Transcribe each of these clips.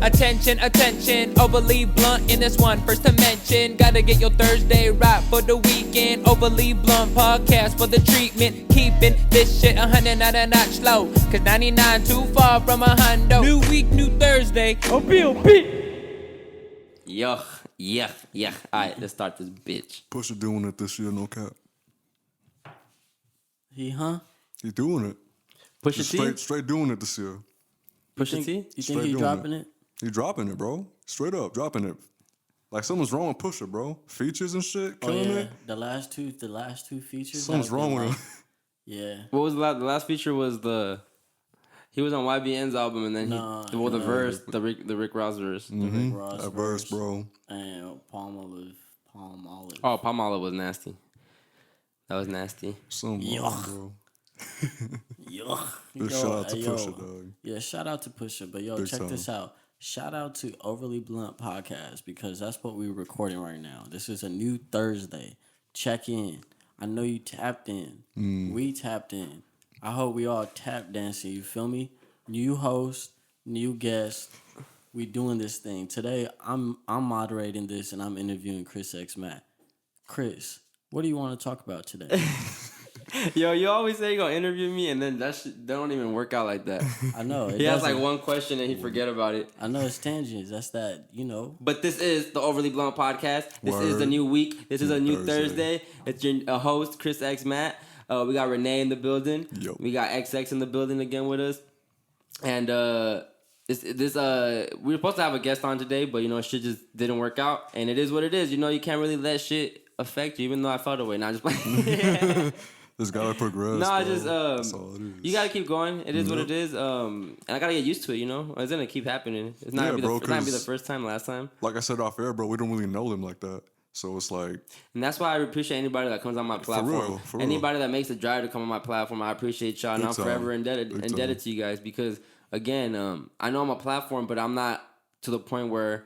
Attention, attention, overly blunt in this one. First to mention, gotta get your Thursday right for the weekend. Overly blunt podcast for the treatment. Keeping this shit 100 not a notch slow. Cause 99 too far from a hundo. New week, new Thursday. Yuck, yuck, yuck. Alright, let's start this bitch. Pusha doing it this year, no cap. He doing it. Pusha T? Straight doing it this year. Pusha T? You think he dropping it? He dropping it, bro. Straight up, dropping it. Like something's wrong with Pusha, bro. Features and shit, killing it. The last two features. Something's wrong with him. Yeah. What was the last feature? Was he was on YBN's album, and then the verse, the Rick Ross verse. Mm-hmm. That verse, bro. And Palm Olive. Oh, Palm Olive was nasty. That was nasty. Something wrong, bro. Yuck. Shout out to Pusha, dog. Yeah, shout out to Pusha. But Big check time. this out. Shout out to Overly Blunt Podcast because that's what we're recording right now. This is a new Thursday. Check in. I know you tapped in. We tapped in. I hope we all tap dancing. You feel me? New host, new guest. We doing this thing. Today, I'm moderating this and I'm interviewing Chris X Matt. Chris, what do you want to talk about today? Yo, you always say you're gonna interview me, and then that don't even work out like that. I know. He has like one question and he forget about it. I know it's tangents. That's that, But this is the Overly Blunt Podcast. This is the new week. This is a new Thursday. It's your host, Chris X Matt. We got Rene in the building. Yo. We got XX in the building again with us. And we were supposed to have a guest on today, but shit just didn't work out. And it is what it is. You can't really let shit affect you, even though I felt away. Not just playing. Just gotta progress. No, bro. That's all it is. You gotta keep going. It is what it is. And I gotta get used to it. It's gonna keep happening. It's not gonna be the first time, last time. Like I said off air, bro, we don't really know them like that. So it's like, and that's why I appreciate anybody that comes on my platform. For real. Anybody that makes the drive to come on my platform, I appreciate y'all, and I'm forever indebted to you guys because again, I know I'm a platform, but I'm not to the point where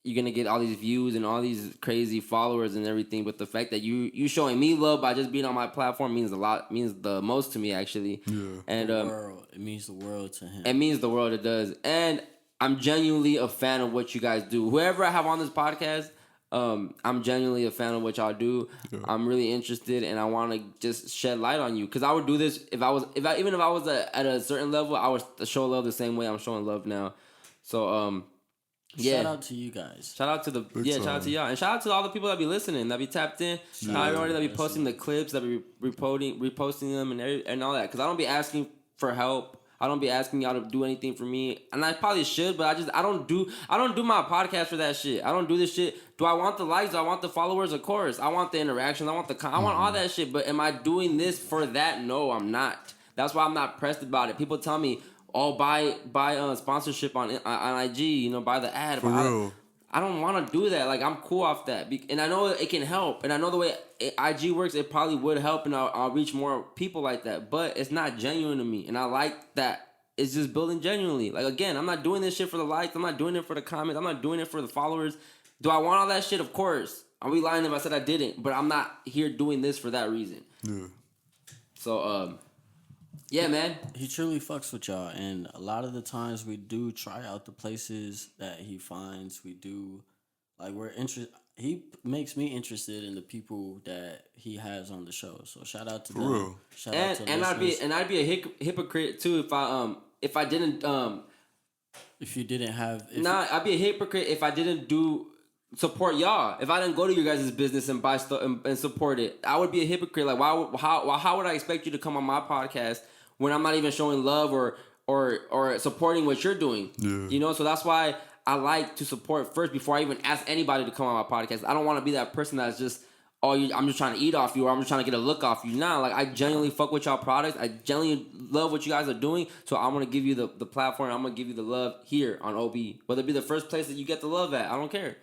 you're gonna get all these views and all these crazy followers and everything. But the fact that you showing me love by just being on my platform means the most to me actually. Yeah. And it means the world to him. It means the world. It does. And I'm genuinely a fan of what you guys do. Whoever I have on this podcast, I'm genuinely a fan of what y'all do. Yeah. I'm really interested, and I want to just shed light on you because I would do this if I was at a certain level. I would show love the same way I'm showing love now. So yeah. Shout out to you guys. Shout out to shout out to y'all, and shout out to all the people that be listening, that be tapped in. Everybody that be posting the clips, that be reposting them, and all that. Because I don't be asking for help. I don't be asking y'all to do anything for me, and I probably should, but I don't do my podcast for that shit. I don't do this shit. Do I want the likes? Do I want the followers? Of course. I want the interactions. I want I want all that shit. But am I doing this for that? No, I'm not. That's why I'm not pressed about it. People tell me, "Oh, buy sponsorship on IG. Buy the ad." For real. I don't want to do that. Like, I'm cool off that. And I know it can help. And I know the way IG works, it probably would help. And I'll reach more people like that. But it's not genuine to me. And I like that it's just building genuinely. Like, again, I'm not doing this shit for the likes. I'm not doing it for the comments. I'm not doing it for the followers. Do I want all that shit? Of course. I'll be lying if I said I didn't. But I'm not here doing this for that reason. Yeah. So, yeah, man. He truly fucks with y'all, and a lot of the times we do try out the places that he finds. We do, like, he makes me interested in the people that he has on the show. So shout out to them. Real. Shout out to I'd be a hypocrite too if I didn't if you didn't have I'd be a hypocrite if I didn't support y'all. If I didn't go to your guys' business and buy stuff and support it, I would be a hypocrite. Like, how would I expect you to come on my podcast when I'm not even showing love or supporting what you're doing? Yeah. So that's why I like to support first before I even ask anybody to come on my podcast. I don't want to be that person that's just, I'm just trying to eat off you, or I'm just trying to get a look off you. Nah, like, I genuinely fuck with y'all products. I genuinely love what you guys are doing. So I'm going to give you the platform. I'm going to give you the love here on OB. Whether it be the first place that you get the love at, I don't care.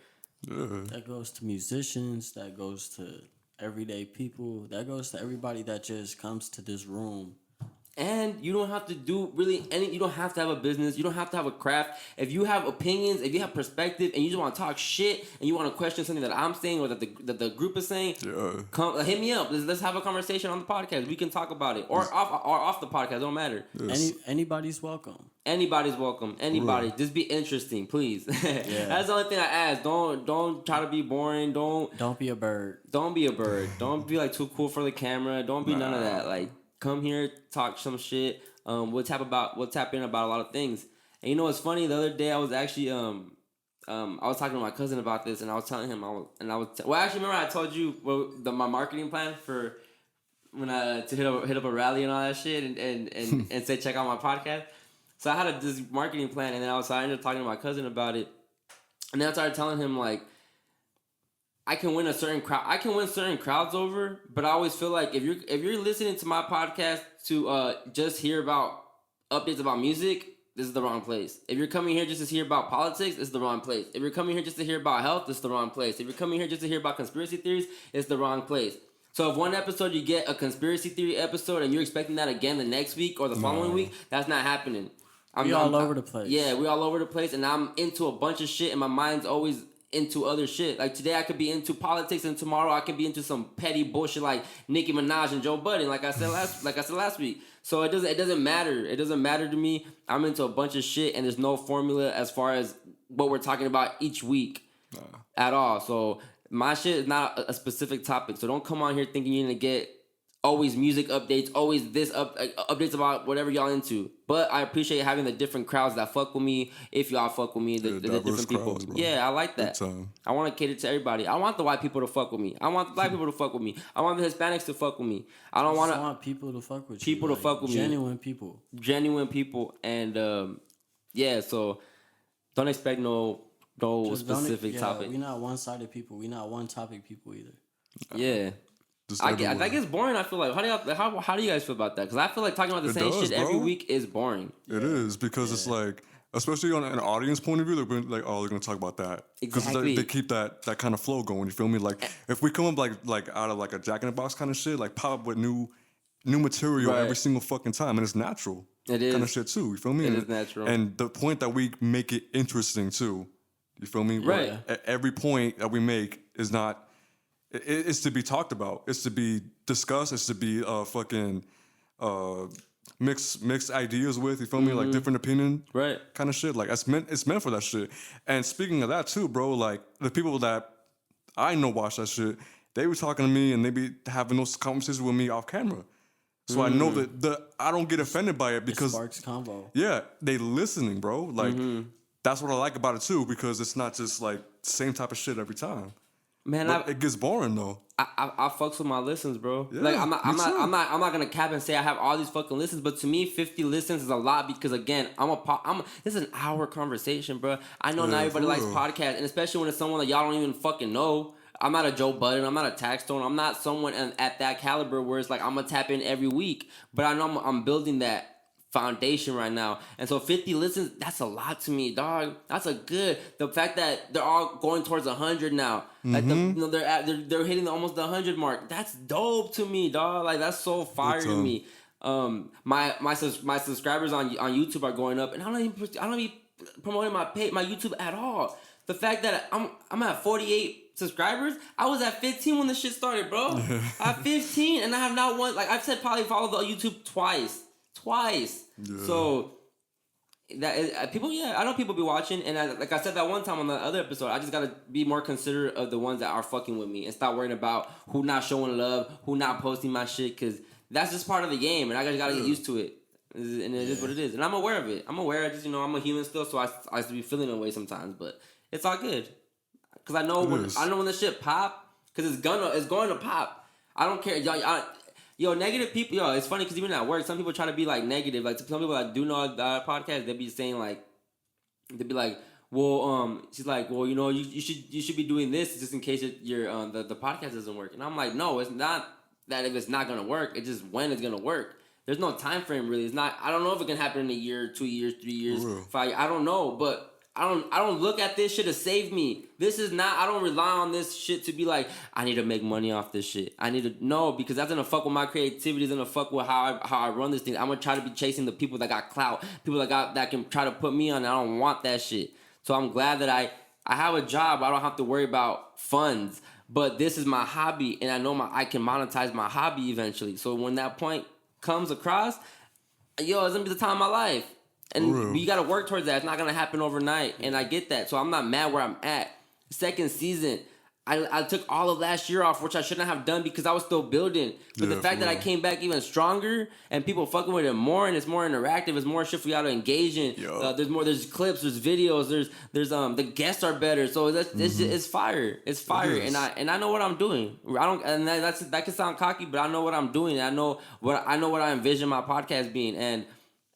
Yeah. That goes to musicians. That goes to everyday people. That goes to everybody that just comes to this room. And you don't have to do really any. You don't have to have a business. You don't have to have a craft. If you have opinions, if you have perspective, and you just want to talk shit, and you want to question something that I'm saying or that the group is saying, come hit me up. Let's have a conversation on the podcast. We can talk about it, or off the podcast. Don't matter. Yes. Anybody's welcome. Anybody's welcome. Anybody. Right. Just be interesting, please. Yeah. That's the only thing I ask. Don't try to be boring. Don't be a bird. Don't be a bird. Don't be like too cool for the camera. Don't be none of that. Like, come here, talk some shit. We'll tap in about a lot of things. And you know what's funny? The other day I was actually I was talking to my cousin about this, and I was telling him actually remember I told you my marketing plan for when to hit up a rally and all that shit and say check out my podcast. So I had this marketing plan, and then I ended up talking to my cousin about it, and then I started telling him like, I can win certain crowds over, but I always feel like if you're listening to my podcast to just hear about updates about music, this is the wrong place. If you're coming here just to hear about politics, this is the wrong place. If you're coming here just to hear about health, this is the wrong place. If you're coming here just to hear about conspiracy theories, it's the wrong place. So if one episode you get a conspiracy theory episode and you're expecting that again the next week or the following week, that's not happening. We all over the place. Yeah, we all over the place, and I'm into a bunch of shit, and my mind's always into other shit. Like today I could be into politics, and tomorrow I could be into some petty bullshit like Nicki Minaj and Joe Budden, like I said last week. So it doesn't matter. It doesn't matter to me. I'm into a bunch of shit, and there's no formula as far as what we're talking about each week at all. So my shit is not a specific topic. So don't come on here thinking you're gonna get always music updates, always updates about whatever y'all into. But I appreciate having the different crowds that fuck with me. If y'all fuck with me, the different people. Crowds, bro. Yeah, I like that. I want to cater to everybody. I want the white people to fuck with me. I want the black people to fuck with me. I want the Hispanics to fuck with me. I want people to fuck with you. People to fuck with me. Genuine people. And yeah, so don't expect no specific topic. We're not one-sided people. We're not one-topic people either. Yeah. I guess boring. I feel like how do you guys feel about that? Because I feel like talking about the same shit every week is boring. It is because it's like, especially on an audience point of view, they're like, oh, they're gonna talk about that because they keep that kind of flow going. You feel me? Like if we come up like out of like a Jack in the Box kind of shit, like pop up with new material every single fucking time, and it's natural. It is kind of shit too. You feel me? It is natural. And the point that we make it interesting too. You feel me? Right. Every point that we make is not. It's to be talked about. It's to be discussed. It's to be fucking mixed ideas with. You feel me? Like different opinion, right? Kind of shit. Like it's meant for that shit. And speaking of that too, bro, like the people that I know watch that shit, they be talking to me and they be having those conversations with me off camera. So I know that I don't get offended by it because it sparks convo. Yeah, they listening, bro. Like that's what I like about it too, because it's not just like same type of shit every time. Man, it gets boring though. I fucks with my listens, bro. Yeah, like I'm not gonna cap and say I have all these fucking listens, but to me 50 listens is a lot because again, this is an hour conversation, bro. I know not everybody likes podcasts, and especially when it's someone that y'all don't even fucking know. I'm not a Joe Budden. I'm not a Taxstone. I'm not someone at that caliber where it's like I'm gonna tap in every week. But I know I'm building that foundation right now, and so 50 listens, that's a lot to me, dog. That's the fact that they're all going towards 100 now, like they're hitting almost the 100 mark. That's dope to me, dog. Like that's so fire to me. My subscribers on YouTube are going up, and I don't be promoting my YouTube at all. The fact that I'm at 48 subscribers, I was at 15 when the shit started, bro. I have 15, and I have not one. Like I've said, probably follow the YouTube twice. Yeah. So that is, people, I know people be watching, and like I said that one time on the other episode, I just gotta be more considerate of the ones that are fucking with me and stop worrying about who not showing love, who not posting my shit, because that's just part of the game, and I just gotta get used to it. And it is what it is, and I'm aware of it. I'm aware. I'm a human still, so I used to be feeling away sometimes, but it's all good, because I know when this shit pop, because it's going to pop. I don't care, y'all. Yo, negative people. Yo, it's funny because even at work, some people try to be like negative. Like some people that do know the podcast, they be saying like, they be like, well, she's like, well, you should be doing this just in case your the podcast doesn't work. And I'm like, no, it's not that if it's not gonna work, it's just when it's gonna work. There's no time frame really. It's not. I don't know if it can happen in a year, 2 years, 3 years, 5 years. I don't know, but. I don't look at this shit to save me. This is not, I don't rely on this shit to be like, I need to make money off this shit. I need to know, because that's gonna fuck with my creativity, it's gonna fuck with how I run this thing. I'm gonna try to be chasing the people that got clout, people that can try to put me on. I don't want that shit. So I'm glad that I have a job. I don't have to worry about funds, but this is my hobby, and I know I can monetize my hobby eventually. So when that point comes across, yo, it's gonna be the time of my life. And you got to work towards that. It's not going to happen overnight. And I get that. So I'm not mad where I'm at. Second season, I took all of last year off, which I shouldn't have done because I was still building. But the fact that I came back even stronger and people fucking with it more, and it's more interactive, it's more shit for y'all to engage in. There's clips, there's videos, there's the guests are better. So it's fire. It's fire. And I know what I'm doing. That can sound cocky, but I know what I'm doing. I know what I envision my podcast being.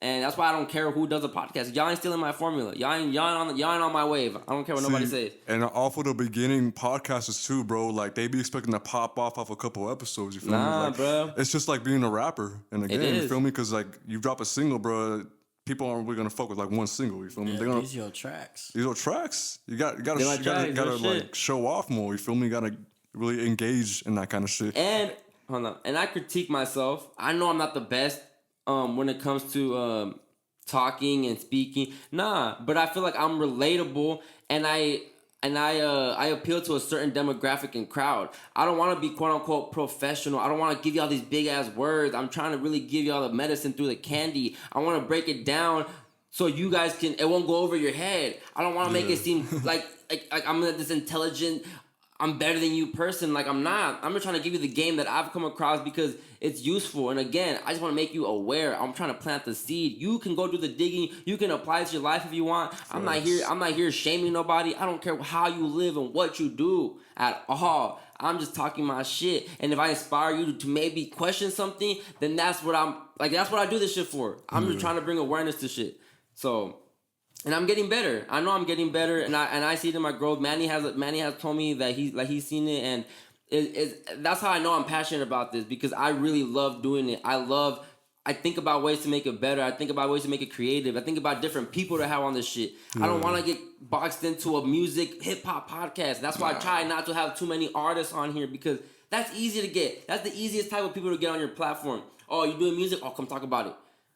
And that's why I don't care who does a podcast. Y'all ain't stealing my formula. Y'all ain't on my wave. I don't care what nobody says. And off of the beginning podcasters too, bro. Like they be expecting to pop off a couple episodes. You feel me? Like, bro. It's just like being a rapper. And again, you feel me? Because like you drop a single, bro. People aren't really gonna fuck with like one single. You feel me? Yeah, these are your tracks. These are tracks. You gotta like show off more. You feel me? You gotta really engage in that kind of shit. And hold on. And I critique myself. I know I'm not the best. When it comes to talking and speaking, but I feel like I'm relatable, and I appeal to a certain demographic and crowd. I don't want to be quote unquote professional. I don't want to give y'all these big ass words. I'm trying to really give y'all the medicine through the candy. I want to break it down so you guys it won't go over your head. I don't want to make it seem like I'm this intelligent, I'm better than you person. Like I'm not. I'm just trying to give you the game that I've come across because it's useful. And again, I just want to make you aware. I'm trying to plant the seed. You can go do the digging. You can apply it to your life if you want. I'm not here shaming nobody. I don't care how you live and what you do at all. I'm just talking my shit. And if I inspire you to maybe question something, then that's what that's what I do this shit for. I'm just trying to bring awareness to shit. So. And I'm getting better. I know I'm getting better, and I see it in my growth. Manny has told me that he's seen it, and that's how I know I'm passionate about this because I really love doing it. I think about ways to make it better. I think about ways to make it creative. I think about different people to have on this shit. I don't want to get boxed into a music hip hop podcast. That's why I try not to have too many artists on here because that's easy to get. That's the easiest type of people to get on your platform. Oh, you doing music? Oh, come talk about it.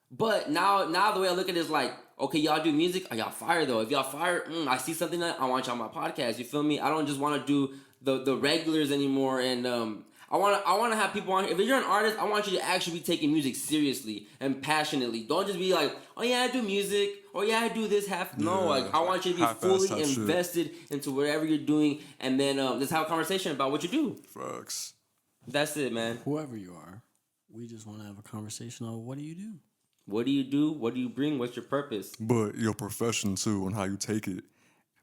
But now the way I look at it is like, okay, y'all do music. Are y'all fire though? If y'all fire, I see something that I want y'all on my podcast. You feel me? I don't just want to do the regulars anymore. And I want to have people on here. If you're an artist, I want you to actually be taking music seriously and passionately. Don't just be like, oh yeah, I do music. Oh yeah, I do this half. No, like I want you to be fully invested into whatever you're doing, and then let's have a conversation about what you do. Facts. That's it, man. Whoever you are, we just want to have a conversation on what do you do. What do you do? What do you bring? What's your purpose? But your profession too, and how you take it,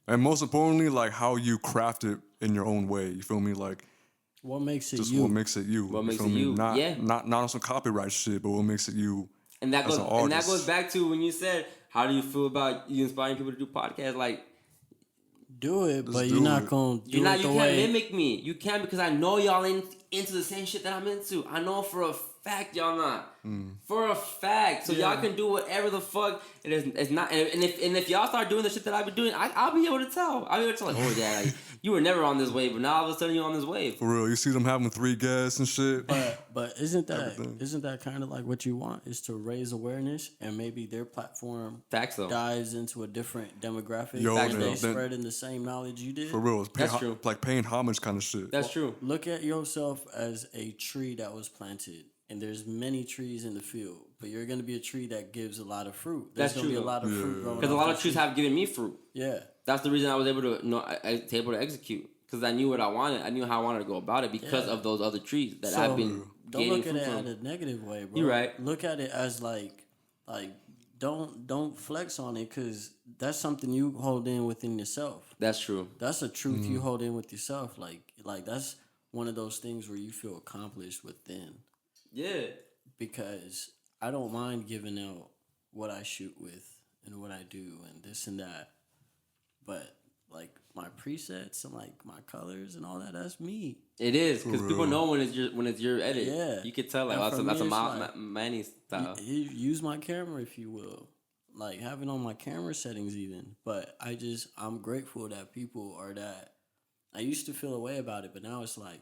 and most importantly, like how you craft it in your own way. You feel me? Like what makes it just you? what makes it you? What makes it me? you? Not on some copyright shit, but what makes it you? And that goes back to when you said, how do you feel about you inspiring people to do podcasts? Like, do it, but you're not gonna do it the way. You can't mimic me. You can't because I know y'all into the same shit that I'm into. I know for a fact y'all not. For a fact. So y'all can do whatever the fuck it is. It's not. And if y'all start doing the shit that I've been doing, I'll be able to tell. I'll be able to tell like, oh yeah, like, you were never on this wave, but now all of a sudden you're on this wave. For real, you see them having 3 guests and shit. But isn't that kind of like what you want? Is to raise awareness and maybe their platform dives into a different demographic. They spread in the same knowledge you did. For real, that's true. Like paying homage kind of shit. That's true. Look at yourself as a tree that was planted. And there's many trees in the field, but you're going to be a tree that gives a lot of fruit. There's going to be a lot of fruit growing. Because a lot of trees have given me fruit. Yeah. That's the reason I was able to execute. Because I knew what I wanted. I knew how I wanted to go about it because of those other trees that I've been don't look at it in a negative way, bro. You're right. Look at it as like don't flex on it because that's something you hold in within yourself. That's true. That's a truth you hold in with yourself. Like that's one of those things where you feel accomplished within. Yeah. Because I don't mind giving out what I shoot with and what I do and this and that. But like my presets and like my colors and all that, that's me. It is because people know when it's your edit. Yeah. You could tell like that's a Manny style. You use my camera if you will. Like having on my camera settings even. But I'm grateful that people are that. I used to feel a way about it, but now it's like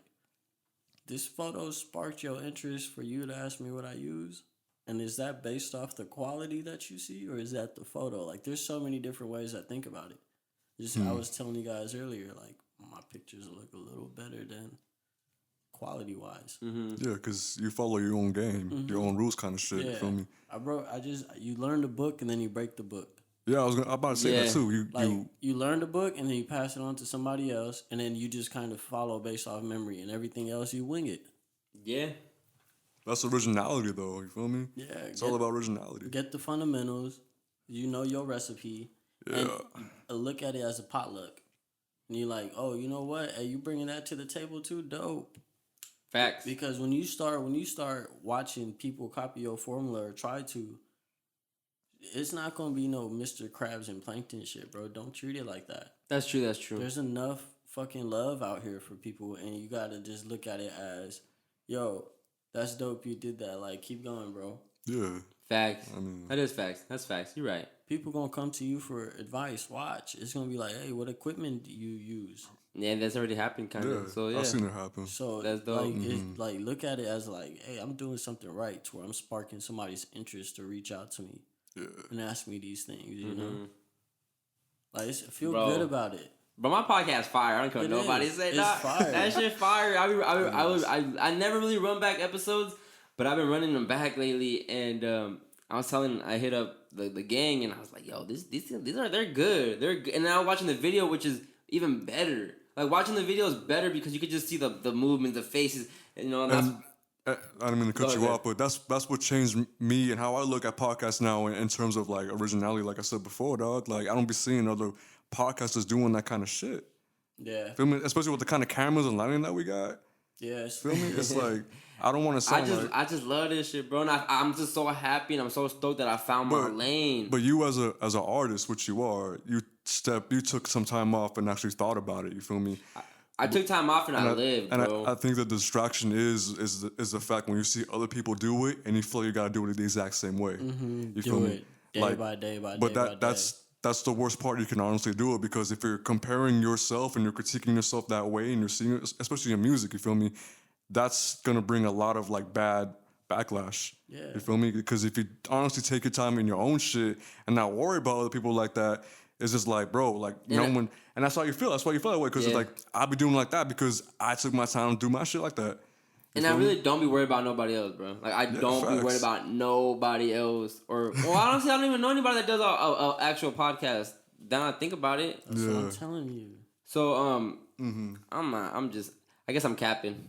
this photo sparked your interest for you to ask me what I use? And is that based off the quality that you see or is that the photo? Like there's so many different ways I think about it. I was telling you guys earlier, like my pictures look a little better than quality wise. Yeah, because you follow your own game, your own rules, kind of shit. You feel me? You learn the book and then you break the book. Yeah, I'm about to say that too. You learn the book and then you pass it on to somebody else, and then you just kind of follow based off memory, and everything else you wing it. Yeah. That's originality, though. You feel me? Yeah, it's all about originality. Get the fundamentals. You know your recipe, and look at it as a potluck. And you're like, oh, you know what? Hey, you bringing that to the table too? Dope. Facts. Because when you start watching people copy your formula or try to, it's not gonna be no Mr. Krabs and Plankton shit, bro. Don't treat it like that. That's true. That's true. There's enough fucking love out here for people, and you gotta just look at it as, yo, that's dope. You did that. Like, keep going, bro. Yeah. Facts. That is facts. That's facts. You're right. People gonna come to you for advice. Watch. It's gonna be like, hey, what equipment do you use? Yeah, that's already happened, kind of. So yeah, I've seen it happen. So that's dope. Like, it's like, look at it as like, hey, I'm doing something right, to where I'm sparking somebody's interest to reach out to me and ask me these things. You know, like, feel good about it. But my podcast fire. I don't care what nobody say. That shit fire. I never really run back episodes, but I've been running them back lately. And I hit up the gang, and I was like, yo, they're good. They're good. And now watching the video, which is even better. Like, watching the video is better because you could just see the movement, the faces, and, you know. And I don't mean to cut you off, but that's what changed me and how I look at podcasts now in terms of, like, originality. Like I said before, dog. Like, I don't be seeing other podcasters doing that kind of shit. Yeah. Feel me? Especially with the kind of cameras and lighting that we got. Yes. Feel me? It's like, I don't want to sound I just love this shit, bro. And I'm just so happy, and I'm so stoked that I found my lane. But you as an artist, which you are, you took some time off and actually thought about it. You feel me? I took time off and I lived, bro. And I think the distraction is the fact when you see other people do it and you feel you gotta do it the exact same way. You feel me? Day by day by day. But that's the worst part. You can honestly do it because if you're comparing yourself and you're critiquing yourself that way and you're seeing it, especially in music, you feel me? That's gonna bring a lot of, like, bad backlash. Yeah. You feel me? Because if you honestly take your time in your own shit and not worry about other people like that, it's just like, bro, like, no one, and that's how you feel. That's why you feel that way. Because it's like, I'll be doing like that because I took my time to do my shit like that. And I really don't be worried about nobody else, bro. Like, I don't be worried about nobody else. Or, well, honestly, I don't even know anybody that does a actual podcast. Then I think about it. That's what I'm telling you. So, I guess I'm capping.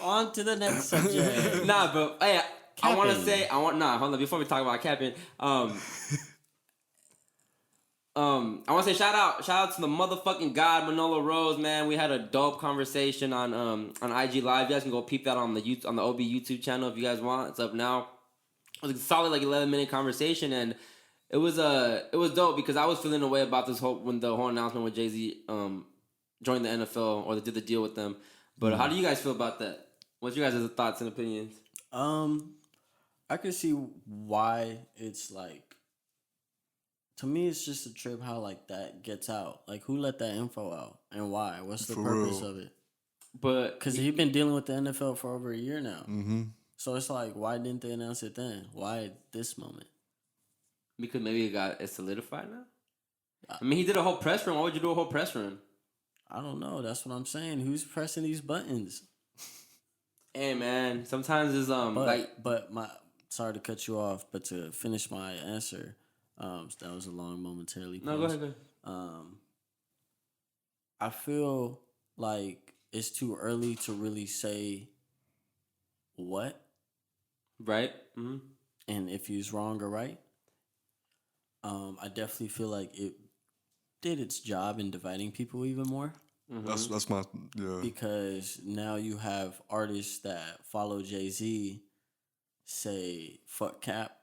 On to the next subject. Nah, but hey, I want to say, hold on, before we talk about capping, I want to say shout out to the motherfucking god Manolo Rose, man. We had a dope conversation on IG Live. You guys can go peep that on the OB YouTube channel if you guys want. It's up now. It was a solid, like, 11-minute conversation, and it was dope because I was feeling a way about this when the whole announcement with Jay-Z joined the NFL or did the deal with them. But how do you guys feel about that? What's your guys' thoughts and opinions? I can see why it's like. To me, it's just a trip how, like, that gets out. Like, who let that info out and why? What's the purpose of it? But because he's been dealing with the NFL for over a year now. So it's like, why didn't they announce it then? Why this moment? Because maybe it's solidified now. I mean, he did a whole press run. Why would you do a whole press run? I don't know. That's what I'm saying. Who's pressing these buttons? Hey, man. Sometimes it's sorry to cut you off, but to finish my answer. That was a long momentarily. No, go ahead. I feel like it's too early to really say what. Right. Mm-hmm. And if he's wrong or right. I definitely feel like it did its job in dividing people even more. Mm-hmm. That's my Because now you have artists that follow Jay-Z say fuck Cap.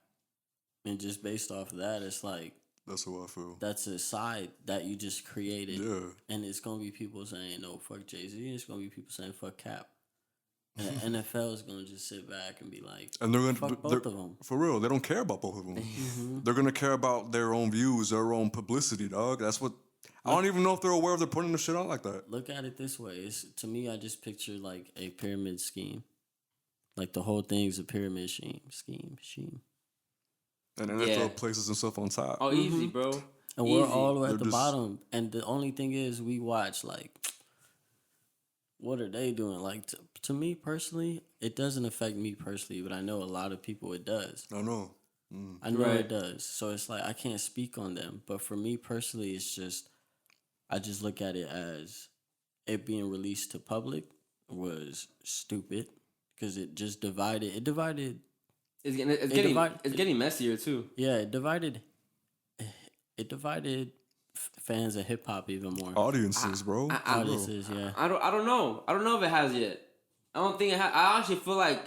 And just based off of that, it's like... That's how I feel. That's a side that you just created. Yeah. And it's going to be people saying, no, fuck Jay-Z. And it's going to be people saying, fuck Cap. And the NFL is going to just sit back and be like, and they're gonna, fuck both of them. For real, they don't care about both of them. They're going to care about their own views, their own publicity, dog. That's what... I don't even know if they're aware of they're putting the shit out like that. Look at it this way. To me, I just picture like a pyramid scheme. Like the whole thing's a pyramid scheme. And NFL places himself on top. Oh, easy, bro. And we're all the way at the bottom. And the only thing is we watch what are they doing? Like to me personally, it doesn't affect me personally, but I know a lot of people it does. I know. I know it does. So it's like I can't speak on them, but for me personally, it's just I just look at it as it being released to public was stupid because it just divided. It divided. It's getting messier too. Yeah, it divided. It divided fans of hip hop even more. Audiences, bro. Audiences, yeah. I don't know. I don't know if it has yet. I don't think it has. I actually feel like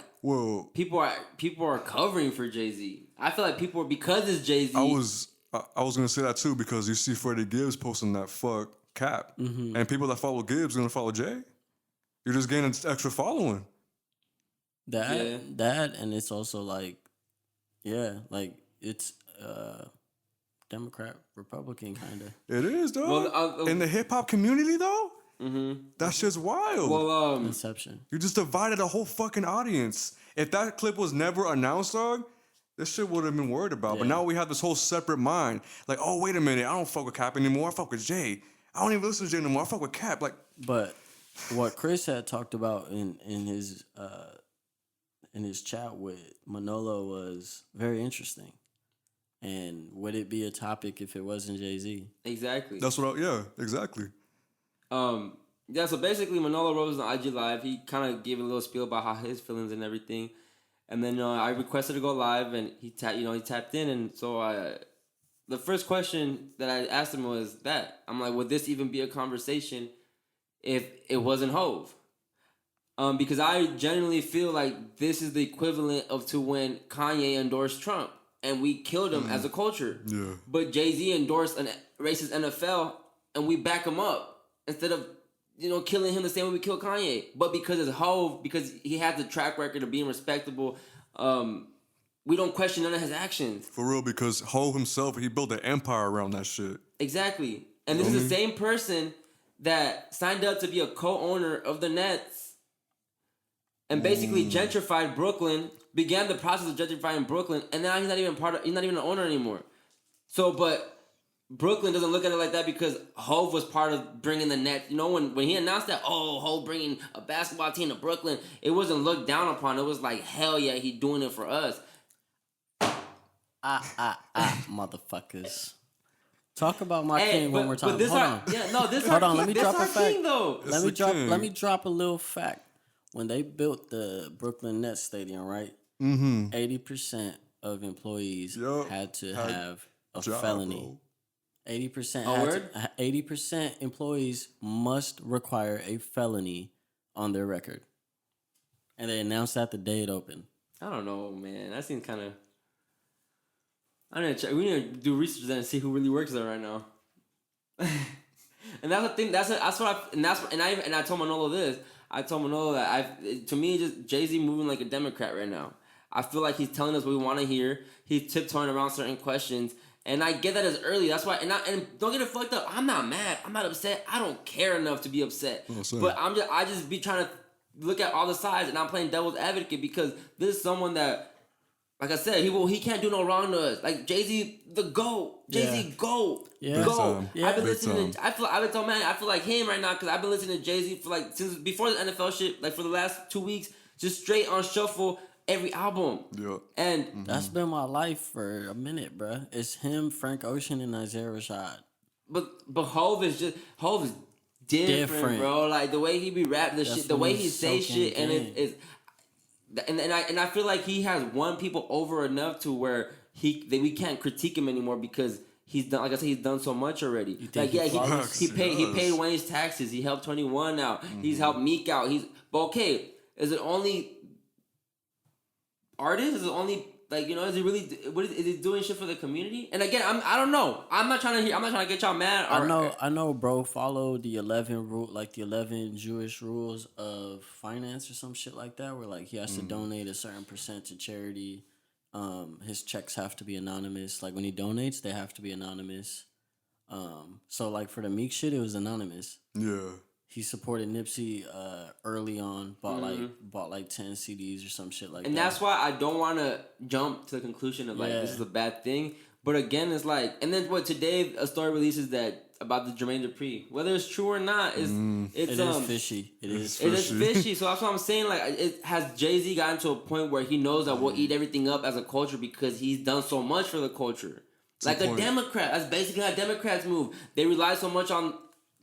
people are covering for Jay-Z. I feel like people are, because it's Jay-Z. I was gonna say that too, because you see Freddie Gibbs posting that fuck Cap, and people that follow Gibbs gonna follow Jay. You're just gaining extra following. That and it's also like, like it's Democrat Republican kind of. It is though. Well, in the hip hop community though, that shit's wild. Well, Inception. You just divided a whole fucking audience. If that clip was never announced, dog, this shit would have been worried about. But now we have this whole separate mind. Like, oh wait a minute, I don't fuck with Cap anymore. I fuck with Jay. I don't even listen to Jay anymore. I fuck with Cap. Like, but what Chris had talked about in his chat with Manolo was very interesting. And would it be a topic if it wasn't Jay-Z? Exactly. That's what exactly. Yeah, so basically Manolo Rose on IG Live, he kind of gave a little spiel about how his feelings and everything. And then I requested to go live, and he tapped in. And so the first question that I asked him was that. I'm like, would this even be a conversation if it wasn't Hove? Because I genuinely feel like this is the equivalent of to when Kanye endorsed Trump. And we killed him as a culture. Yeah. But Jay-Z endorsed a racist NFL, and we back him up instead of, killing him the same way we killed Kanye. But because it's Hove, because he has the track record of being respectable, we don't question none of his actions. For real, because Hove himself, he built an empire around that shit. Exactly. And this is the same person that signed up to be a co-owner of the Nets and basically gentrified Brooklyn, began the process of gentrifying Brooklyn, and now he's not even an owner anymore. So, but Brooklyn doesn't look at it like that because Hove was part of bringing the Nets. When he announced that, Hove bringing a basketball team to Brooklyn, it wasn't looked down upon. It was like, hell yeah, he doing it for us. Motherfuckers. Talk about my king one more time. Hold on. Let me drop a fact. King, though. Let me drop a little fact. When they built the Brooklyn Nets stadium, right? 80% of employees had to have a felony. 80% employees must require a felony on their record. And they announced that the day it opened. I don't know, man. That seems kind of... I need to check. We need to do research then and see who really works there right now. And that's the thing. I told Manolo this. I told Manolo that to me, just Jay-Z moving like a Democrat right now. I feel like he's telling us what we want to hear. He's tiptoeing around certain questions, and I get that as early. That's why, and don't get it fucked up. I'm not mad. I'm not upset. I don't care enough to be upset. But I just be trying to look at all the sides, and I'm playing devil's advocate because this is someone that, like I said, he can't do no wrong to us. Like Jay-Z, the GOAT. Jay-Z, GOAT. Yeah. GOAT. I've been listening to, I've been telling Manny, I feel like him right now because I've been listening to Jay-Z for like since before the NFL shit, like for the last 2 weeks, just straight on shuffle every album. Yeah. And that's been my life for a minute, bruh. It's him, Frank Ocean, and Isaiah Rashad. But Hove is different, bro. Like the way he be rapping the shit, the way he say shit, and it's. And I feel like he has won people over enough to where we can't critique him anymore because he's done. Like I said, he's done so much already. He paid Wayne's taxes. He helped 21 out. He's helped Meek out. But okay, is it only artists? Is it only is he really? Is he doing shit for the community? And again, I don't know. I'm not trying to get y'all mad. I know, bro. Follow the 11 Jewish rules of finance or some shit like that, where like he has to donate a certain percent to charity. His checks have to be anonymous. Like when he donates, they have to be anonymous. So like for the Meek shit, it was anonymous. Yeah. He supported Nipsey early on, bought like 10 CDs or some shit like that. And that's why I don't want to jump to the conclusion of this is a bad thing. But again, it's like, and then today a story releases that about the Jermaine Dupri. Whether it's true or not, it is fishy. It is fishy. So that's what I'm saying. Like, has Jay-Z gotten to a point where he knows that we'll eat everything up as a culture because he's done so much for the culture? Like a Democrat. That's basically how Democrats move. They rely so much on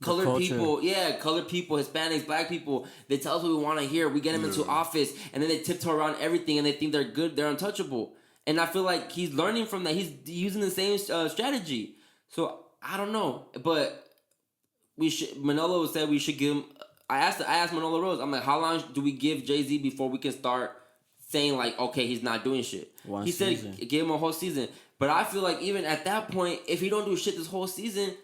colored people. Yeah, colored people, Hispanics, black people. They tell us what we want to hear. We get them into office, and then they tiptoe around everything, and they think they're good. They're untouchable. And I feel like he's learning from that. He's using the same strategy. So I don't know, but Manolo said we should give him. I asked Manolo Rose. I'm like, how long do we give Jay-Z before we can start saying like, okay, he's not doing shit? He said give him a whole season. But I feel like even at that point, if he don't do shit this whole season,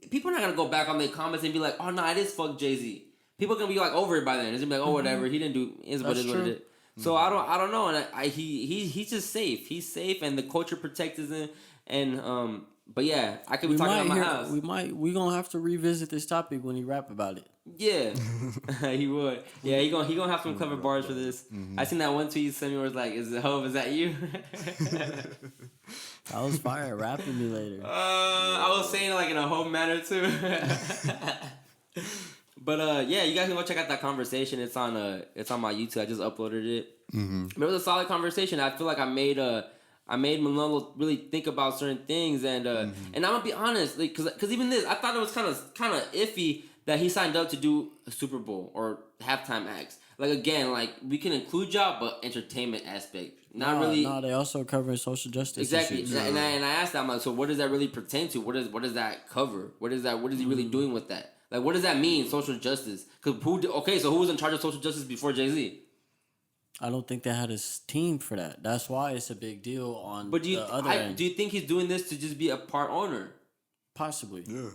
people are not gonna go back on their comments and be like, oh no, I just fuck Jay-Z. People are gonna be like over it by then. It's gonna be like, oh whatever, he didn't do what it is. So I don't know, and he's just safe. He's safe, and the culture protects him. And but yeah, I could be talking about my house. We gonna have to revisit this topic when he rap about it. Yeah, he would. Yeah, he gonna have some clever bars for this. I seen that one tweet sent me where it's like, "Is it Hov? Is that you?" I was fire rapping me later. I was saying it like in a Hov manner too. But yeah, you guys can go check out that conversation. It's on my YouTube. I just uploaded it. But it was a solid conversation. I feel like I made Manolo really think about certain things, and I'm gonna be honest, like, cause even this, I thought it was kind of iffy that he signed up to do a Super Bowl or halftime acts. Like again, like we can include y'all, but entertainment aspect, not really. No, they also cover social justice. Exactly, and I asked that, I'm like, so what does that really pertain to? What does that cover? What is he really doing with that? Like, what does that mean, social justice? Cause so who was in charge of social justice before Jay-Z? I don't think they had a team for that. That's why it's a big deal on the other end. Do you think he's doing this to just be a part owner? Possibly. Yeah.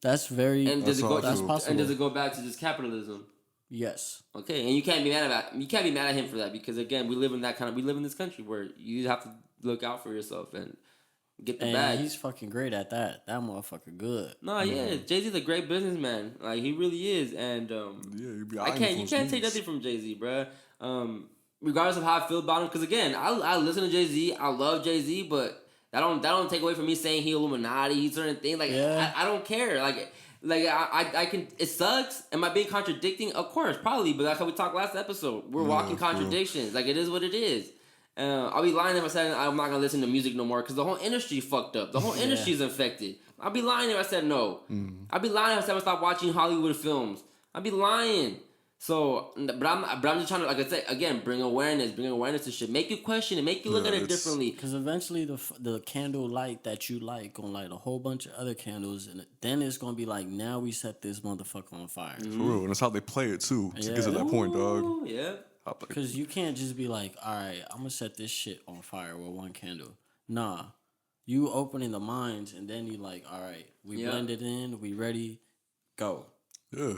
That's very. And that's possible. And does it go back to just capitalism? Yes. Okay, and you can't be mad at him for that, because again, we live in this country where you have to look out for yourself and get the bag. He's fucking great at that. That motherfucker good. No, yeah, Jay-Z's a great businessman. Like, he really is, and you can't take nothing from Jay-Z, bro. Regardless of how I feel about him, because again, I listen to Jay-Z, I love Jay-Z, but that don't take away from me saying he Illuminati, he's certain things. Like, I don't care. Like I can. It sucks. Am I being contradicting? Of course, probably. But that's how we talked last episode. We're walking contradictions. Like, it is what it is. I'll be lying if I said I'm not gonna listen to music no more, because the whole industry fucked up. The whole industry's infected. I'll be lying if I said no. I'll be lying if I said I stop watching Hollywood films. I'll be lying. So, but I'm just trying to, like I said, again, bring awareness to shit. Make you question it. Make you look at it differently. Because eventually the candle light that you like gonna light a whole bunch of other candles, and then it's gonna be like, now we set this motherfucker on fire. For real, and that's how they play it too. To get to that point, dog. Yeah. Because you can't just be like, all right, I'm gonna set this shit on fire with one candle. Nah, you opening the minds, and then you like, all right, we blend it in, we ready, go. Yeah.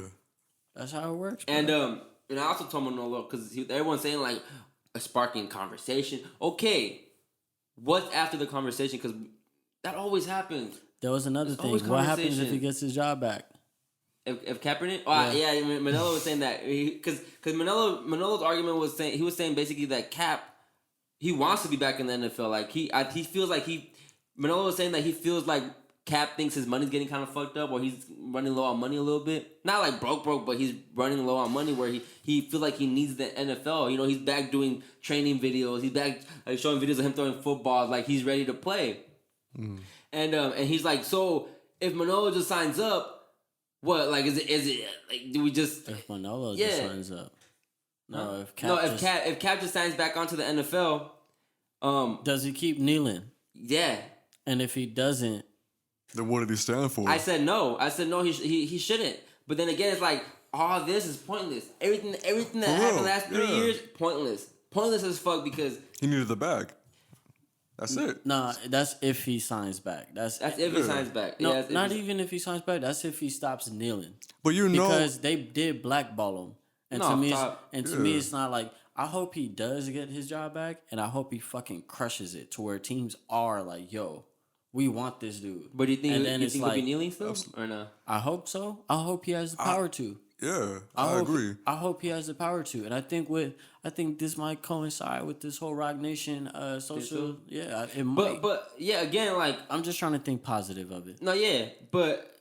That's how it works. Bro. And I also told Manolo, because everyone's saying like a sparking conversation. Okay, what's after the conversation? Because that always happens. There was another thing. What happens if he gets his job back? If Kaepernick? Manolo was saying that because Manolo's argument was saying basically that he wants to be back in the NFL. Like he feels like Manolo was saying that he feels like Cap thinks his money's getting kind of fucked up, or he's running low on money a little bit. Not like broke, but he's running low on money where he feels like he needs the NFL. You know, he's back doing training videos. He's back showing videos of him throwing footballs. Like, he's ready to play. And he's like, so if Manolo just signs up, what? Like, is it like, do we just... If Manolo just signs up. If Cap just signs back onto the NFL... does he keep kneeling? Yeah. And if he doesn't... Then what did he stand for? I said no. He shouldn't. But then again, it's like, all this is pointless. Everything that happened the last 3 years, pointless. Pointless as fuck, because... He needed the bag. That's it. Nah, that's if he signs back. That's if he signs back. No, not even if he signs back. That's if he stops kneeling. But because they did blackball him. And to me, it's not like... I hope he does get his job back, and I hope he fucking crushes it to where teams are like, yo... We want this dude. But do you think he'll be kneeling still? Or no? I hope so. I hope he has the power to. Yeah, I agree. I hope he has the power to, and I think this might coincide with this whole Rock Nation social. Yeah, it might. But yeah, again, like I'm just trying to think positive of it. no, yeah, but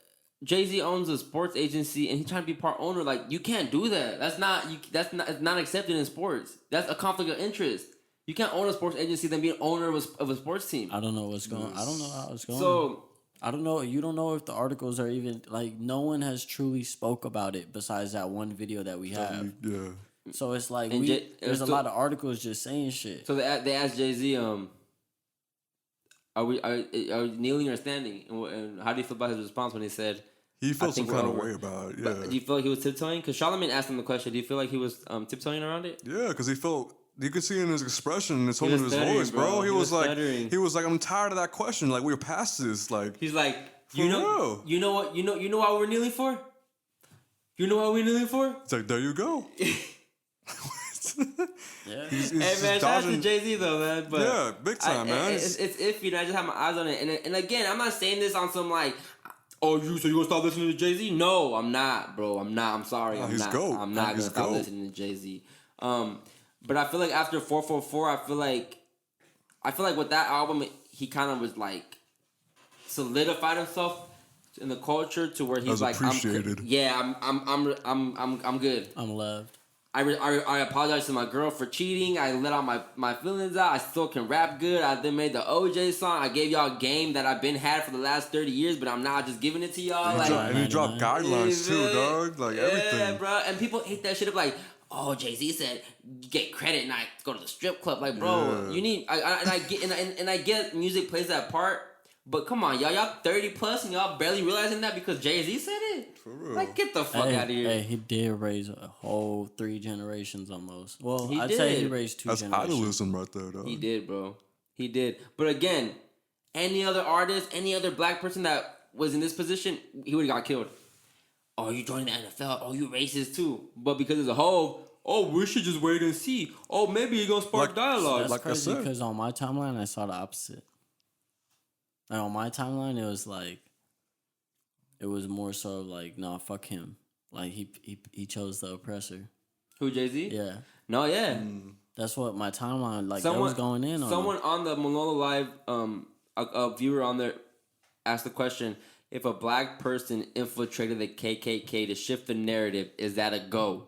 Jay-Z owns a sports agency and he's trying to be part owner. Like you can't do that. It's not accepted in sports. That's a conflict of interest. You can't own a sports agency then be an owner of a sports team. I don't know what's going. I don't know how it's going. So I don't know. You don't know if the articles are even like no one has truly spoke about it besides that one video that we have. Yeah. So it's like there's a lot of articles just saying shit. So they asked Jay-Z, are we kneeling or standing? And how do you feel about his response when he said he felt some kind of way about it? Yeah. But do you feel like he was tiptoeing? Because Charlamagne asked him the question. Do you feel like he was tiptoeing around it? Yeah, because he felt. You could see in his expression, in his tone of his voice, bro. He was like, I'm tired of that question. Like we're past this. Like he's like, you know what, you know why we're kneeling for? You know why we're kneeling for? It's like there you go. Yeah. He's hey man, shout out to Jay-Z though, man. But yeah, big time, man. It's iffy. I just have my eyes on it. And again, I'm not saying this on some like, oh, so you gonna stop listening to Jay-Z? No, I'm not, bro. I'm not. I'm sorry. I'm not. GOAT. I'm not gonna stop listening to Jay-Z. But I feel like after 444, I feel like with that album, he kind of was like solidified himself in the culture to where he's like, appreciated. I'm good. I'm loved. I apologize to my girl for cheating. I let all my feelings out. I still can rap good. I then made the OJ song. I gave y'all game that I've been had for the last 30 years, but I'm not just giving it to y'all. And he dropped guidelines too, dog. Like everything. Yeah, bro. And people hate that shit up like, oh, Jay-Z said get credit and I go to the strip club. Like, bro, you need. I get music plays that part. But come on, y'all 30 plus and y'all barely realizing that because Jay-Z said it? For real. Like, get the fuck out of here. Hey, he did raise a whole 3 generations almost. Well, I'd say he raised 2 generations. That's idolism right there, though. He did, bro. He did. But again, any other artist, any other black person that was in this position, he would have got killed. Oh, you joining the NFL? Oh, you racist too. But because it's a whole, oh, we should just wait and see. Oh, maybe you're going to spark dialogue. That's like crazy I said. because on my timeline, I saw the opposite. Like on my timeline, it was like, it was more so like, nah, fuck him. Like he chose the oppressor. Who, Jay-Z? Yeah. No, yeah. That's what my timeline, like, that was going in on. Someone on the Manolo Live, a viewer on there asked the question, if a black person infiltrated the KKK to shift the narrative, is that a go?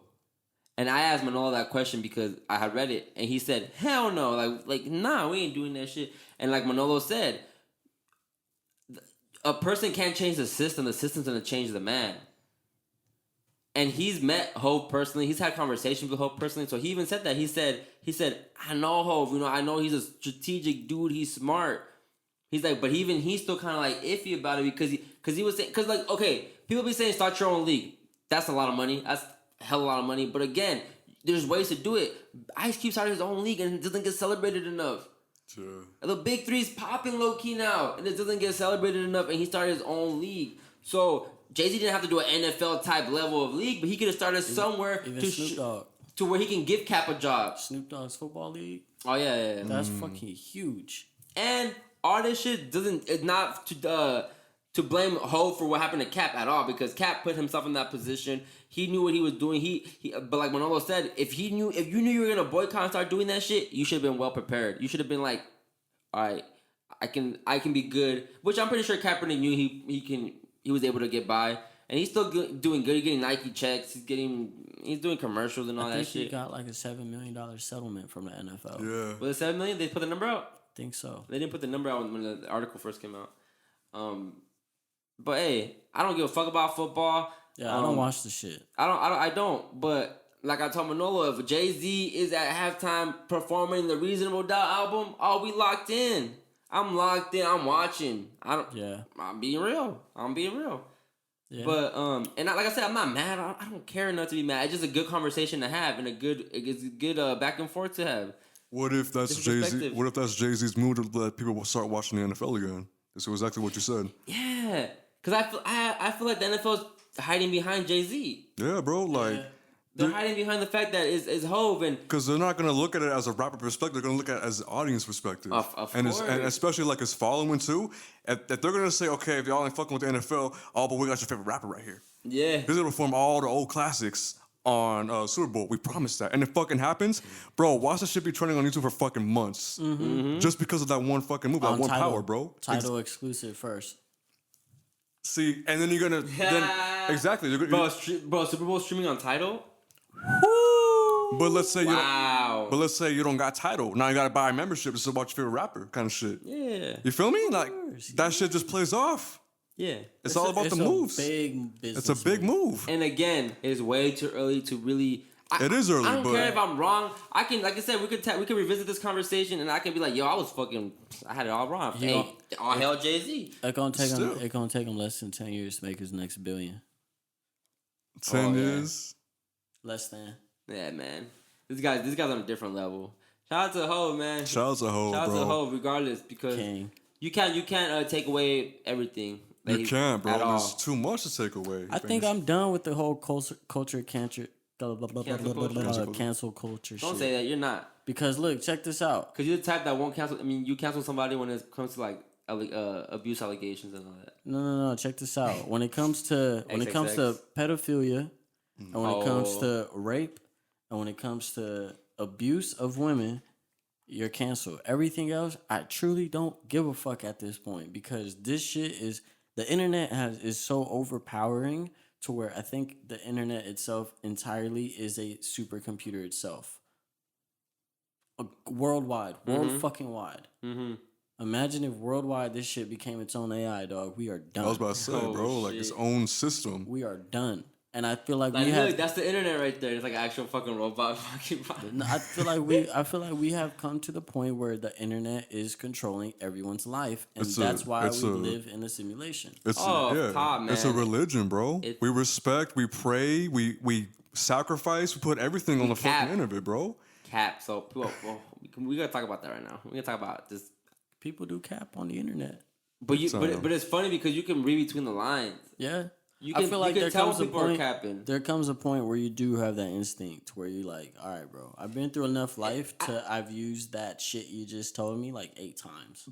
And I asked Manolo that question because I had read it, and he said, hell no. Like nah, we ain't doing that shit. And like Manolo said, a person can't change the system's gonna change the man. And he's met Hov personally. He's had conversations with Hov personally. So he even said that. He said, I know Hov, I know he's a strategic dude, he's smart. He's like, but he's still kind of like iffy about it because he was saying, because like, okay, people be saying start your own league. That's a lot of money. That's a hell of a lot of money. But again, there's ways to do it. Ice Cube started his own league and it doesn't get celebrated enough. Sure. The big three's popping low key now, and it doesn't get celebrated enough. And he started his own league, so Jay-Z didn't have to do an NFL type level of league, but he could have started somewhere to where he can give Cap a job. Snoop Dogg's football league. Oh yeah. That's fucking huge. And all this shit it's not to blame Hov for what happened to Cap at all, because Cap put himself in that position. He knew what he was doing. But like Manolo said, if you knew you were gonna boycott and start doing that shit, you should have been well prepared. You should have been like, all right, I can be good. Which I'm pretty sure Kaepernick knew he was able to get by, and he's still doing good. He's getting Nike checks. He's doing commercials and all that shit. He got like a $7 million settlement from the NFL. Yeah. Was it $7 million? They put the number out. I think so. They didn't put the number out when the article first came out. But hey, I don't give a fuck about football. Yeah, I don't watch the shit. I don't. But like I told Manolo, if Jay-Z is at halftime performing the Reasonable Doubt album, we locked in. I'm locked in. I'm watching. I'm being real. Yeah. But and like I said, I'm not mad. I don't care enough to be mad. It's just a good conversation to have and it's a good back and forth to have. What if that's Jay-Z? What if that's Jay-Z's mood to let people start watching the NFL again? That's exactly what you said. Yeah, because I feel like the NFL's hiding behind Jay-Z. Yeah, bro. Like they're hiding behind the fact that it's Hov, and because they're not gonna look at it as a rapper perspective. They're gonna look at it as an audience perspective. Of and course. And especially like his following too. If they're gonna say, okay, if y'all ain't fucking with the NFL, but we got your favorite rapper right here. Yeah. He's gonna perform all the old classics on Super Bowl. We promised that, and it fucking happens, bro. Watch this shit be trending on YouTube for fucking months, just because of that one fucking move, that one power, bro. Title exclusive first. See, and then you're gonna exactly, Bro, Super Bowl streaming on Tidal. But let's say Wow. But let's say you don't got Tidal. Now you gotta buy a membership to watch your favorite rapper, kind of shit. Yeah. You feel me? Like that shit just plays off. Yeah. It's all about the moves. Big business. It's a big move. And again, it's way too early to really. It is early. I don't but care if I'm wrong. I can, like I said, we could revisit this conversation, and I can be like, yo, I had it all wrong. Hey, all hell Jay-Z. It's gonna take him less than 10 years to make his next billion. 10 years. Less than. Yeah, man. This guy's on a different level. Shout out to Hov, man. Shout out to Hov, Shout out bro. to Hov, regardless, because you can't take away everything. You can't, bro. At all. There's too much to take away. I think I'm done with the whole culture cancel culture shit. Don't say that. You're not. Because look, check this out. Because you're the type that won't cancel. I mean, you cancel somebody when it comes to like abuse allegations and all that. No. Check this out. When it comes to pedophilia, and when it comes to rape, and when it comes to abuse of women, you're canceled. Everything else, I truly don't give a fuck at this point, because this shit is the internet is so overpowering to where I think the internet itself entirely is a supercomputer itself. Worldwide, fucking wide. Mm-hmm. Imagine if worldwide this shit became its own AI, dog. We are done. I was about to say, bro, like its own system. We are done. And I feel like look, that's the internet right there. It's like an actual fucking robot. I feel like we have come to the point where the internet is controlling everyone's life, and that's why we live in a simulation. It's a religion, bro. We respect, we pray, we sacrifice, we put everything on the fucking end of it, bro. Cap. So we gotta talk about that right now. We gotta talk about this. People do cap on the internet, but it's funny because you can read between the lines. Yeah. I feel like there comes a point. There comes a point where you do have that instinct where you're like, all right, bro, I've been through enough life I've used that shit you just told me like 8 times.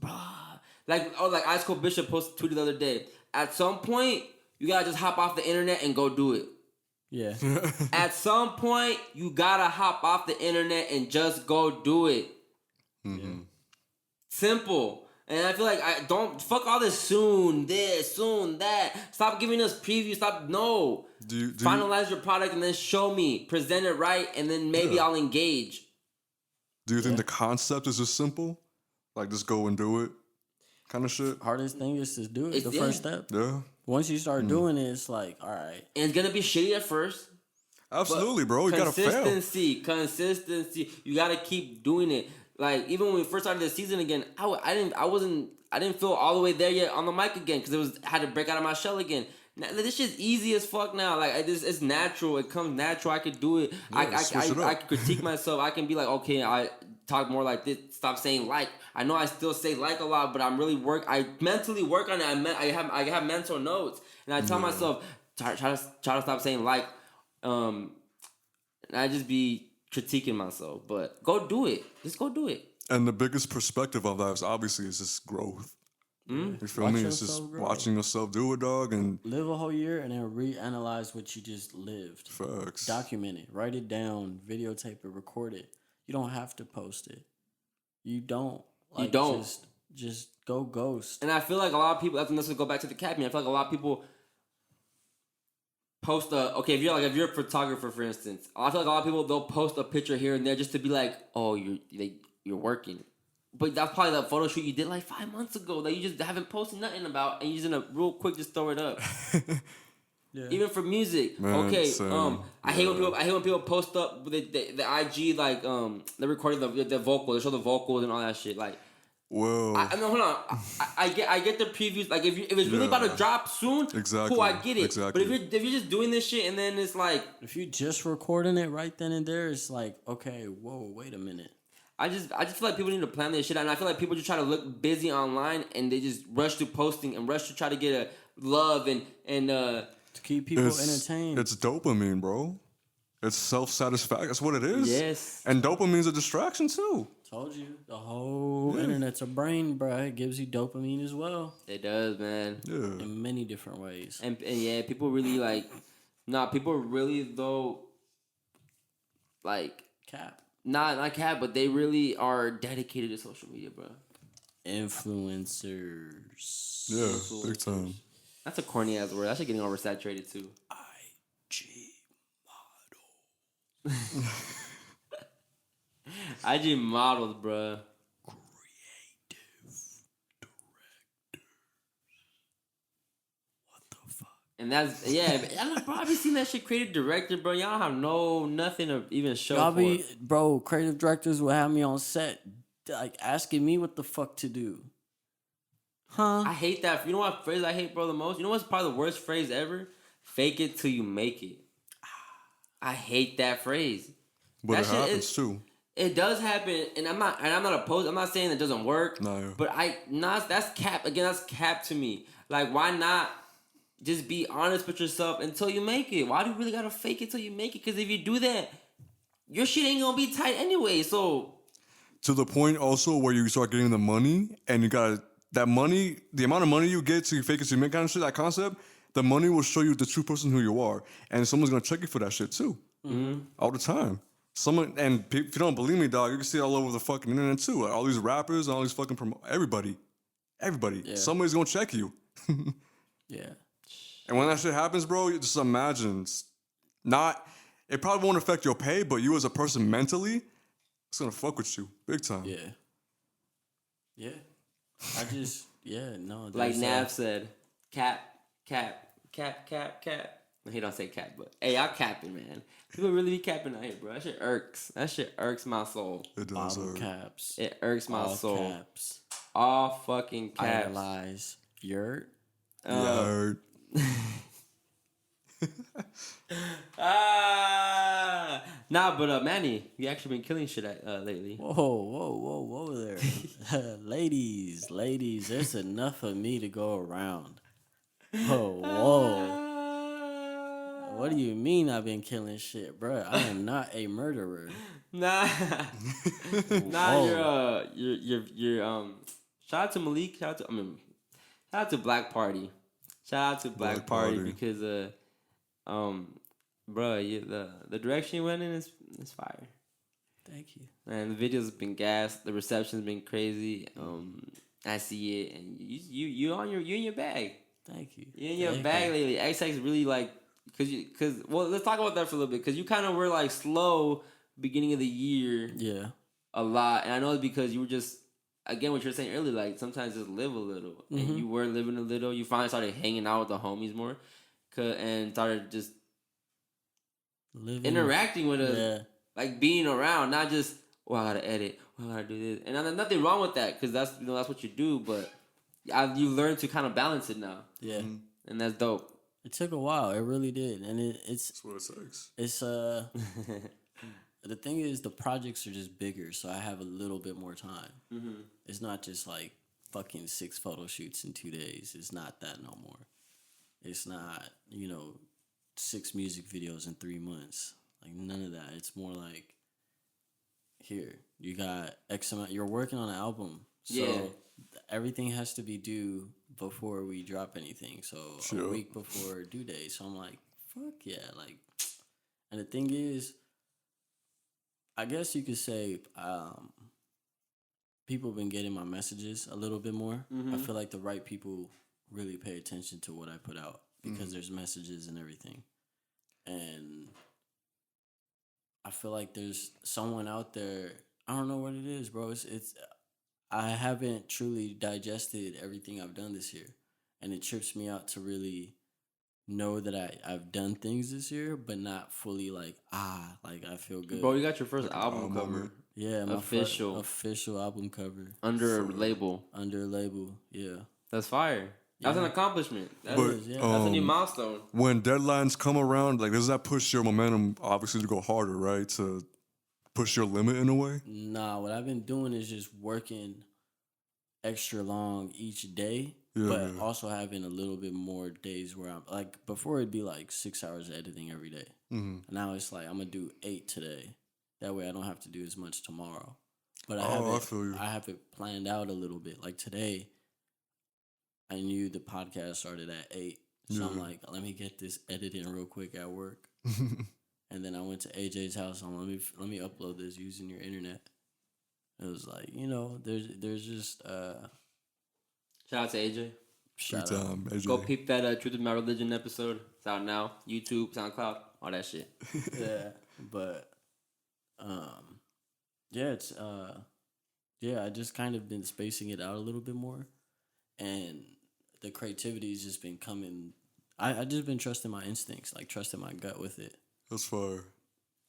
Like Ice Cold Bishop tweeted the other day. At some point, you gotta just hop off the internet and go do it. Yeah. At some point, you gotta hop off the internet and just go do it. Mm-hmm. Simple. And I feel like don't fuck all this soon that. Stop giving us previews. Finalize your product and then show me. Present it right, and then maybe I'll engage. Do you think the concept is just simple? Like just go and do it kind of shit? Hardest thing is to do it. It's the first step. Yeah. Once you start doing it, it's like, all right. And it's gonna be shitty at first. Absolutely, bro. You gotta fail. Consistency. You gotta keep doing it. Like even when we first started the season again, I didn't feel all the way there yet on the mic again because had to break out of my shell again. Now, this shit's easy as fuck now. Like it's natural. It comes natural. I could do it. Yeah, I can critique myself. I can be like, okay, I talk more like this. Stop saying like. I know I still say like a lot, but I'm really I mentally work on it. I have mental notes, and I tell myself try to stop saying like. And I just be critiquing myself, but go do it. Just go do it. And the biggest perspective of that is obviously just growth. You feel me? It's just watching yourself do it, dog, and live a whole year and then reanalyze what you just lived. Facts. Document it, write it down, videotape it, record it. You don't have to post it. You don't. You don't. Just go ghost. And I feel like a lot of people. Let's go back to the capping. I feel like a lot of people post if you're a photographer, for instance, I feel like a lot of people they'll post a picture here and there just to be like, oh, you're working, but that's probably that photo shoot you did like 5 months ago that you just haven't posted nothing about, and you're just gonna real quick just throw it up. Yeah. Even for music, man, okay. I hate when people post up the IG like they recorded the vocal, they show the vocals and all that shit like. Whoa. Hold on. I get the previews. Like if it's really about to drop soon, cool, I get it. Exactly. But if you're just doing this shit and then it's like, if you're just recording it right then and there, it's like, okay, whoa, wait a minute. I just feel like people need to plan their shit out, and I feel like people just try to look busy online and they just rush to posting and rush to try to get a love and to keep people entertained. It's dopamine, bro. It's self-satisfaction. That's what it is. Yes. And dopamine's a distraction too. Told you. The whole internet's a brain, bro. It gives you dopamine as well. It does, man. Yeah. In many different ways. And yeah, people really like... people really, though, like... Cap. Not cap, but they really are dedicated to social media, bro. Influencers. Yeah, big time. That's a corny ass word. That shit getting oversaturated too. IG model. IG models, bro. Creative director. What the fuck? And that's I've probably seen that shit. Creative director, bro. Y'all don't have nothing to even show. Y'all be, bro. Creative directors will have me on set, like asking me what the fuck to do. Huh? I hate that. You know what phrase I hate, bro, the most? You know what's probably the worst phrase ever? Fake it till you make it. I hate that phrase. But that it happens too. It does happen, and I'm not opposed. I'm not saying it doesn't work. No. But that's cap. Again, that's cap to me. Like, why not just be honest with yourself until you make it? Why do you really gotta fake it till you make it? Because if you do that, your shit ain't gonna be tight anyway. So to the point also where you start getting the money, and you gotta that money, the amount of money you get to fake it till you make kind of shit. That concept, the money will show you the true person who you are, and someone's gonna check you for that shit too, all the time. Someone, and if you don't believe me, dog, you can see it all over the fucking internet too. Like, all these rappers, all these fucking everybody. Yeah. Somebody's gonna check you. Yeah. And when that shit happens, bro, you just imagine. It probably won't affect your pay, but you as a person mentally, it's gonna fuck with you big time. Yeah. Yeah. No. like Nav said, cap. He don't say cap, but hey, y'all capping, man. People really be capping out here, bro. That shit irks. That shit irks my soul. It does. Bottle caps. It irks my All soul. caps. All fucking caps. Idolize. Yurt. Yeah. But Manny, you actually been killing shit lately. Whoa there. ladies, there's enough of me to go around. Whoa. What do you mean I've been killing shit, bro? I am not a murderer. Nah, you're shout out to Malik, shout out to Black Party. Shout out to Black Party because bro, the direction you went in is fire. Thank you. Man, the video's been gassed, the reception's been crazy. I see it, and you in your bag. Thank you. You in your bag lately. XX really like well, let's talk about that for a little bit because you kind of were like slow beginning of the year. Yeah. A lot, and I know it's because you were just again what you were saying earlier. Like sometimes just live a little, and you were living a little. You finally started hanging out with the homies more, and started just interacting with us, like being around, not just I gotta edit, I gotta do this, and there's nothing wrong with that because that's that's what you do. But you learn to kind of balance it now. Yeah, and that's dope. It took a while. It really did, and it's That's what it takes. It's the thing is the projects are just bigger, so I have a little bit more time. Mm-hmm. It's not just like fucking 6 photo shoots in 2 days. It's not that no more. It's not 6 music videos in 3 months. Like none of that. It's more like here you got X amount. You're working on an album, so everything has to be due before we drop anything. So a week before due date. So I'm like, fuck yeah, like. And the thing is, I guess you could say people have been getting my messages a little bit more. Mm-hmm. I feel like the right people really pay attention to what I put out because there's messages and everything. And I feel like there's someone out there, I don't know what it is, bro. It's I haven't truly digested everything I've done this year. And it trips me out to really know that I've done things this year, but not fully like I feel good. Bro, you got your first album cover. Yeah, my official album cover. Under a label. Under a label, yeah. That's fire. That's an accomplishment. That's a new milestone. When deadlines come around, like does that push your momentum obviously to go harder, right? To push your limit in a way? Nah, what I've been doing is just working extra long each day. But also having a little bit more days where I'm like before it'd be like 6 hours of editing every day. Mm-hmm. Now it's like I'm gonna do 8 today. That way I don't have to do as much tomorrow. But I feel you. I have it planned out a little bit. Like today, I knew the podcast started at 8. So I'm like, let me get this edited real quick at work. And then I went to AJ's house. I'm like, let me upload this using your internet. It was like, there's just shout out to AJ. Shout out. AJ. Go peep that Truth is My Religion episode. It's out now. YouTube, SoundCloud, all that shit. Yeah, but it's I just kind of been spacing it out a little bit more, and the creativity has just been coming. I just been trusting my instincts, like trusting my gut with it. That's fire.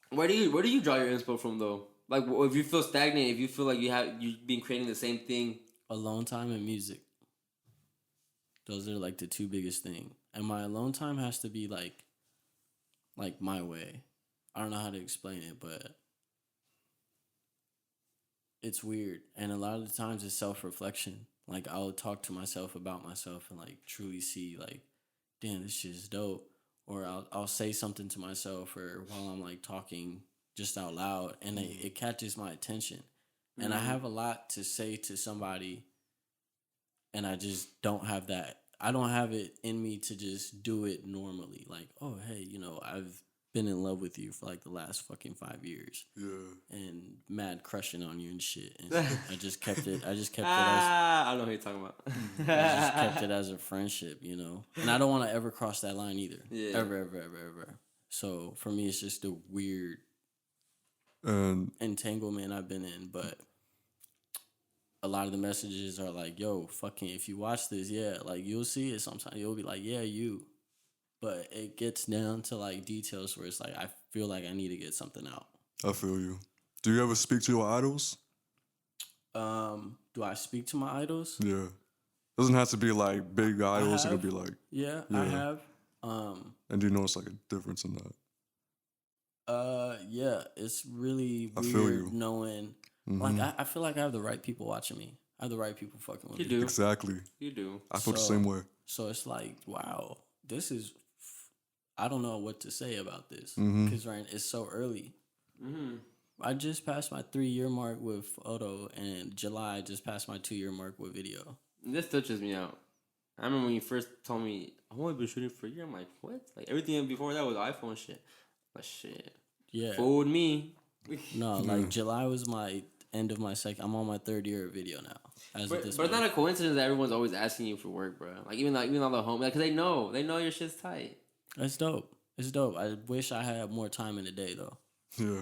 Where do you draw your inspo from though? Like if you feel stagnant, if you feel like you've been creating the same thing. Alone time and music. Those are like the two biggest things. And my alone time has to be like my way. I don't know how to explain it, but it's weird. And a lot of the times it's self-reflection. Like I'll talk to myself about myself and like truly see like, damn, this shit is dope. Or I'll say something to myself or while I'm like talking just out loud and it catches my attention. Mm-hmm. And I have a lot to say to somebody and I just don't have that. I don't have it in me to just do it normally. Like, oh, hey, I've been in love with you for like the last fucking 5 years. Yeah. And mad crushing on you and shit. And I just kept it. I just kept it as. I don't know who you're talking about. I just kept it as a friendship, And I don't want to ever cross that line either. Yeah. Ever. So for me, it's just a weird entanglement I've been in. But a lot of the messages are like, yo, fucking, if you watch this, yeah, like you'll see it sometimes. You'll be like, yeah, you. But it gets down to like details where it's like, I feel like I need to get something out. I feel you. Do you ever speak to your idols? Do I speak to my idols? Yeah. Doesn't have to be like big idols. It could be like. Yeah, I have. And do you notice like a difference in that? Yeah, it's really weird knowing. Mm-hmm. Like I feel like I have the right people watching me. I have the right people fucking with me. You do. Exactly. You do. I feel the same way. So it's like, wow, this is. I don't know what to say about this because it's so early. Mm-hmm. I just passed my 3-year mark with photo, and July I just passed my 2-year mark with video. This touches me out. I remember when you first told me I've only been shooting for a year. I'm like, what? Like everything before that was iPhone shit. Like shit. Yeah. Fooled me. No, like July was my end of my second. I'm on my 3rd year of video now. But it's not a coincidence that everyone's always asking you for work, bro. Like even all the home, like, cause they know your shit's tight. It's dope. It's dope. I wish I had more time in the day though. Yeah.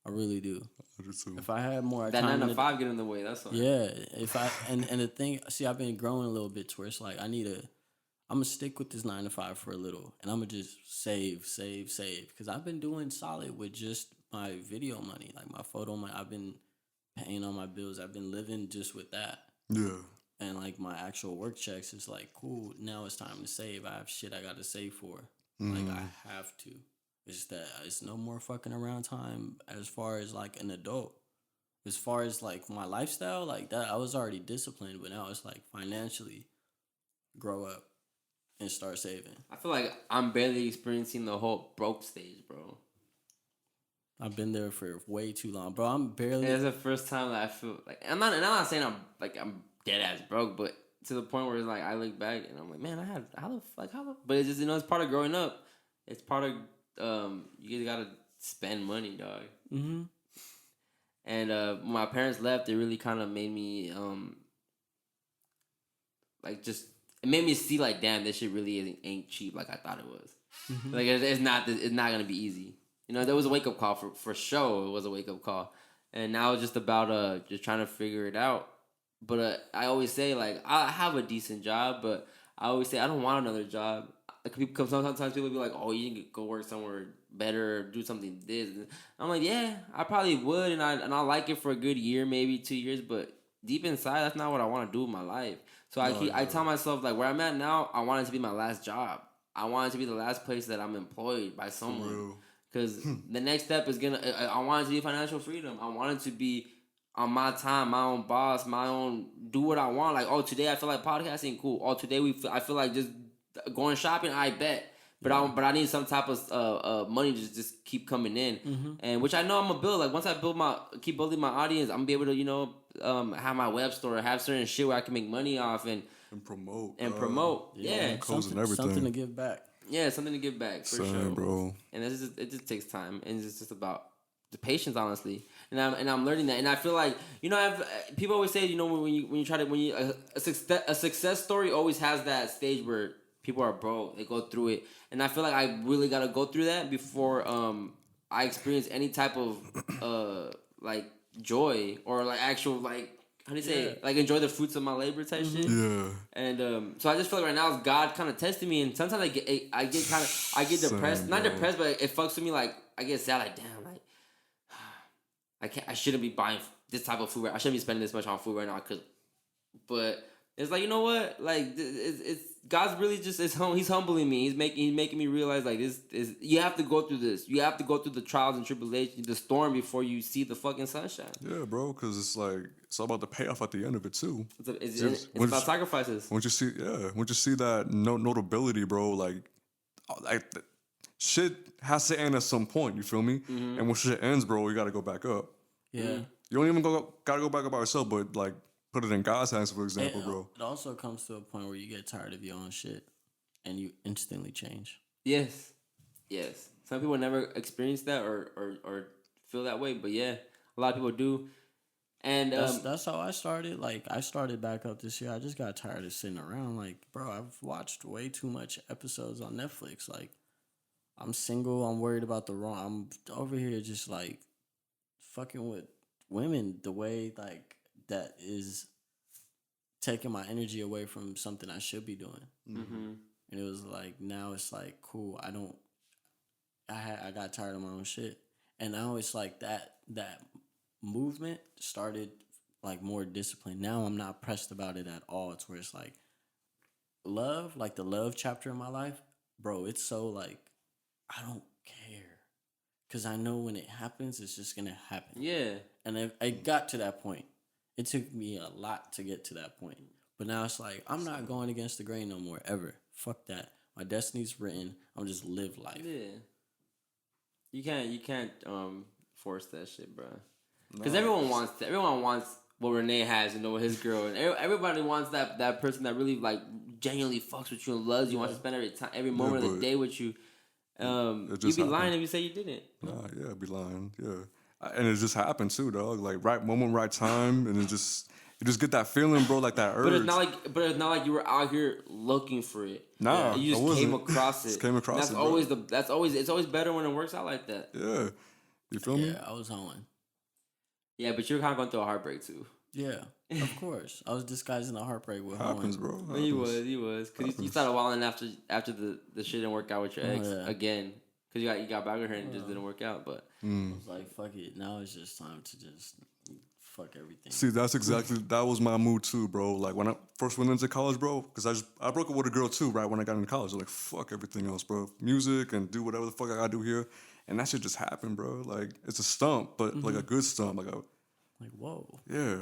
I really do. I do too. If I had more that time, 9 to 5 get in the way. That's all. Yeah. If I and the thing, see, I've been growing a little bit to where it's like I'm gonna stick with this 9 to 5 for a little, and I'm gonna just save, because I've been doing solid with just my video money, like my photo money. I've been paying on my bills. I've been living just with that. Yeah. And like my actual work checks, it's like cool. Now it's time to save. I have shit I got to save for. Like I have to. It's that it's no more fucking around time as far as like an adult. As far as like my lifestyle, like that, I was already disciplined, but now it's like financially grow up and start saving. I feel like I'm barely experiencing the whole broke stage, bro. I've been there for way too long, bro. I'm barely. It's the first time that I feel like I'm not saying I'm dead ass broke, but to the point where it's like I look back and I'm like, man, I had how the, but it's just it's part of growing up. It's part of you just gotta spend money, dog. Mm-hmm. And when my parents left, it really kind of made me it made me see like, damn, this shit really ain't cheap like I thought it was. Mm-hmm. Like it's not gonna be easy. There was a wake up call for sure. It was a wake up call, and now it's just about just trying to figure it out. But I always say like I have a decent job, but I always say I don't want another job. Sometimes people be like, oh, you can go work somewhere better or do something this. And I'm like, yeah, I probably would, and I like it for a good year, maybe 2 years, but deep inside, that's not what I want to do with my life. So I tell myself like where I'm at now, I want it to be my last job. I want it to be the last place that I'm employed by someone. Because the next step is I want it to be financial freedom. I want it to be on my time, my own boss, my own, do what I want. Like, oh, today I feel like podcasting, cool. Oh, today I feel like just going shopping, I bet. But I need some type of money to just keep coming in, and which I know I'm gonna build. Like once I keep building my audience, I'm gonna be able to have my web store, have certain shit where I can make money off and promote. Yeah, something to give back. Yeah, something to give back for sure, bro. And it just takes time, and it's just about the patience, honestly. And I'm learning that, and I feel like people always say a success story always has that stage where people are broke, they go through it, and I feel like I really gotta go through that before I experience any type of like joy or like actual like. How do you say it? Like enjoy the fruits of my labor type shit. Yeah. And so I just feel like right now is God kind of testing me, and sometimes I get depressed. Not depressed, but it fucks with me. Like I get sad. Like damn, like I shouldn't be buying this type of food. I shouldn't be spending this much on food right now. But it's like, you know what? Like it's God's really just he's humbling me. He's making me realize like this is, you have to go through this. You have to go through the trials and tribulations, the storm before you see the fucking sunshine. Yeah, bro, because it's like it's all about the payoff at the end of it too. It's about sacrifices. Once you see that notability, bro, like shit has to end at some point. You feel me? Mm-hmm. And when shit ends, bro, you gotta go back up. Yeah. You don't even gotta go back up by yourself, but like. Put it in God's hands, for example, bro. It also comes to a point where you get tired of your own shit and you instantly change. Yes. Some people never experience that or feel that way, but yeah, a lot of people do. And that's how I started. Like I started back up this year. I just got tired of sitting around. Like, bro, I've watched way too much episodes on Netflix. Like, I'm single. I'm worried about the wrong. I'm over here just like fucking with women the way like. That is taking my energy away from something I should be doing. Mm-hmm. And it was like, now it's like, cool, I got tired of my own shit. And now it's like that movement started like more discipline. Now I'm not pressed about it at all. It's where it's like love, like the love chapter in my life, bro, it's so like, I don't care. Because I know when it happens, it's just going to happen. Yeah. And I got to that point. It took me a lot to get to that point. But now it's like, I'm not going against the grain no more, ever. Fuck that. My destiny's written. I'm just live life. Yeah. You can't force that shit, bro. Because everyone wants what Rene has, with his girl. And everybody wants that person that really, like, genuinely fucks with you and loves you, wants to spend every moment of the day with you. You'd be lying if you say you didn't. Nah, yeah, I'd be lying, yeah. And it just happened too, dog. Like right moment, right time, and you just get that feeling, bro, like that urge. But it's not like you were out here looking for it. Nah, you just came across it. Just came across it. It's always better when it works out like that. Yeah, you feel me? Yeah, I was on. Yeah, but you were kind of going through a heartbreak too. Yeah, of course. I was disguising a heartbreak with happens, bro. Happens. He was, because you started wilding after the shit didn't work out with your ex again. Because you got back with her and it just didn't work out, but I was like, fuck it. Now it's just time to just fuck everything. See, that was my mood too, bro. Like when I first went into college, bro, because I broke up with a girl too, right when I got into college. I was like, fuck everything else, bro. Music and do whatever the fuck I gotta do here. And that shit just happened, bro. Like it's a stump, but like a good stump. Like whoa. Yeah.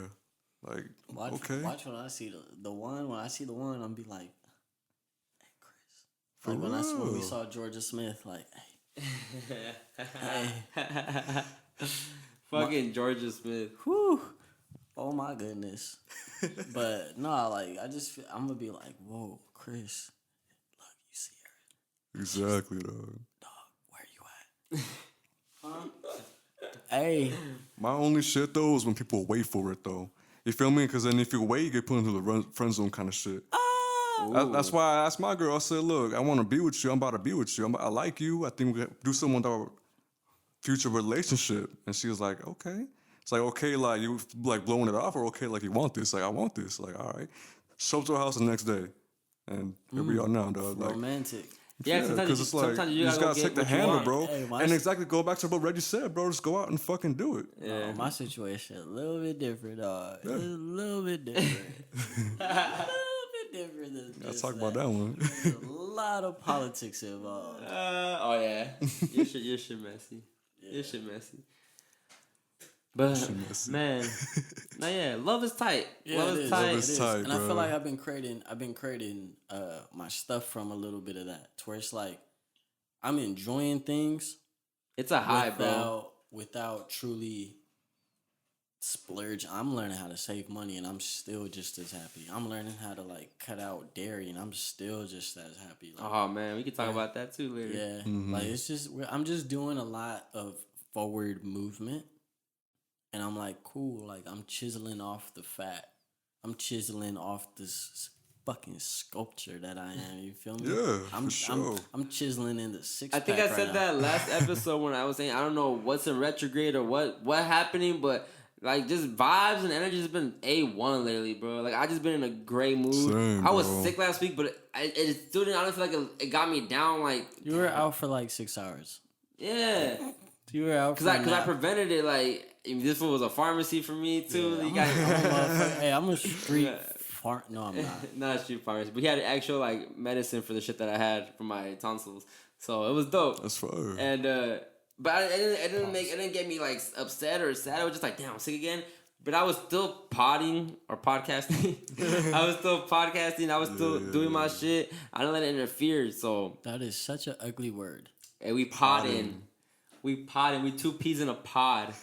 Like, okay. Watch when I see the one. When I see the one, I'm be like, hey, Chris. Like when we saw Georgia Smith, like, hey. Fucking Georgia Smith. Whew. Oh my goodness. But no, like I'm gonna be like, whoa, Chris. Look, you see her. Exactly, dog. Dog, where you at? Huh? Hey. My only shit though is when people wait for it though. You feel me? Because then if you wait, you get put into the friend zone kind of shit. That's why I asked my girl. I said, "Look, I want to be with you. I'm about to be with you. I like you. I think we can do something with our future relationship." And she was like, "Okay." It's like, okay, like you like blowing it off, or okay, like you want this? Like I want this. Like all right. Show up to her house the next day, and here we are now, dog. Like, romantic. Yeah, because it's like you just gotta take the handle, bro. Hey, and exactly go back to what Reggie said, bro. Just go out and fucking do it. Yeah, my situation a little bit different, dog. Yeah. A little bit different. Different than let's talk about that one. There's a lot of politics involved. Oh yeah, your shit messy. Yeah. Your shit messy. But man, no, yeah, love is tight. Yeah, love is tight. Love is tight, and bro. I feel like I've been creating my stuff from a little bit of that, to where it's like I'm enjoying things. It's a high, bro. Without truly splurge. I'm learning how to save money, and I'm still just as happy. I'm learning how to like cut out dairy, and I'm still just as happy. Like, Oh man, we can talk about that too later. Yeah, like it's just I'm just doing a lot of forward movement, and I'm like cool. Like I'm chiseling off the fat. I'm chiseling off this fucking sculpture that I am. You feel me? Yeah, I'm, for sure. I'm chiseling in the six. I think I said that last episode when I was saying I don't know what's in retrograde or what happening, but like just vibes and energy has been A1 lately, bro. Like I just been in a great mood. Same, I was bro. sick last week, but it still didn't. I don't feel like it got me down. Like you were out for like 6 hours. Yeah, you were out because I prevented it. Like this one was a pharmacy for me too. Yeah, you got hey, I'm a street No, I'm not. Not a street pharmacy, but he had actual like medicine for the shit that I had for my tonsils. So it was dope. That's fire. And but it didn't get me like upset or sad. I was just like, damn, I'm sick again. But I was still podcasting. I was still podcasting. I was still doing my shit. I didn't let it interfere. So that is such an ugly word. Hey, we podding. We 2 peas in a pod.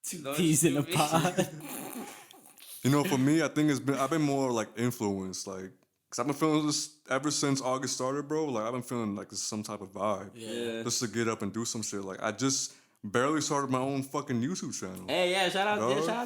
2 peas in a pod. You know, for me, I think I've been more like influenced, like, cause I've been feeling this ever since August started, bro. Like I've been feeling like this some type of vibe, just to get up and do some shit. Like I just barely started my own fucking YouTube channel. Hey, yeah, shout out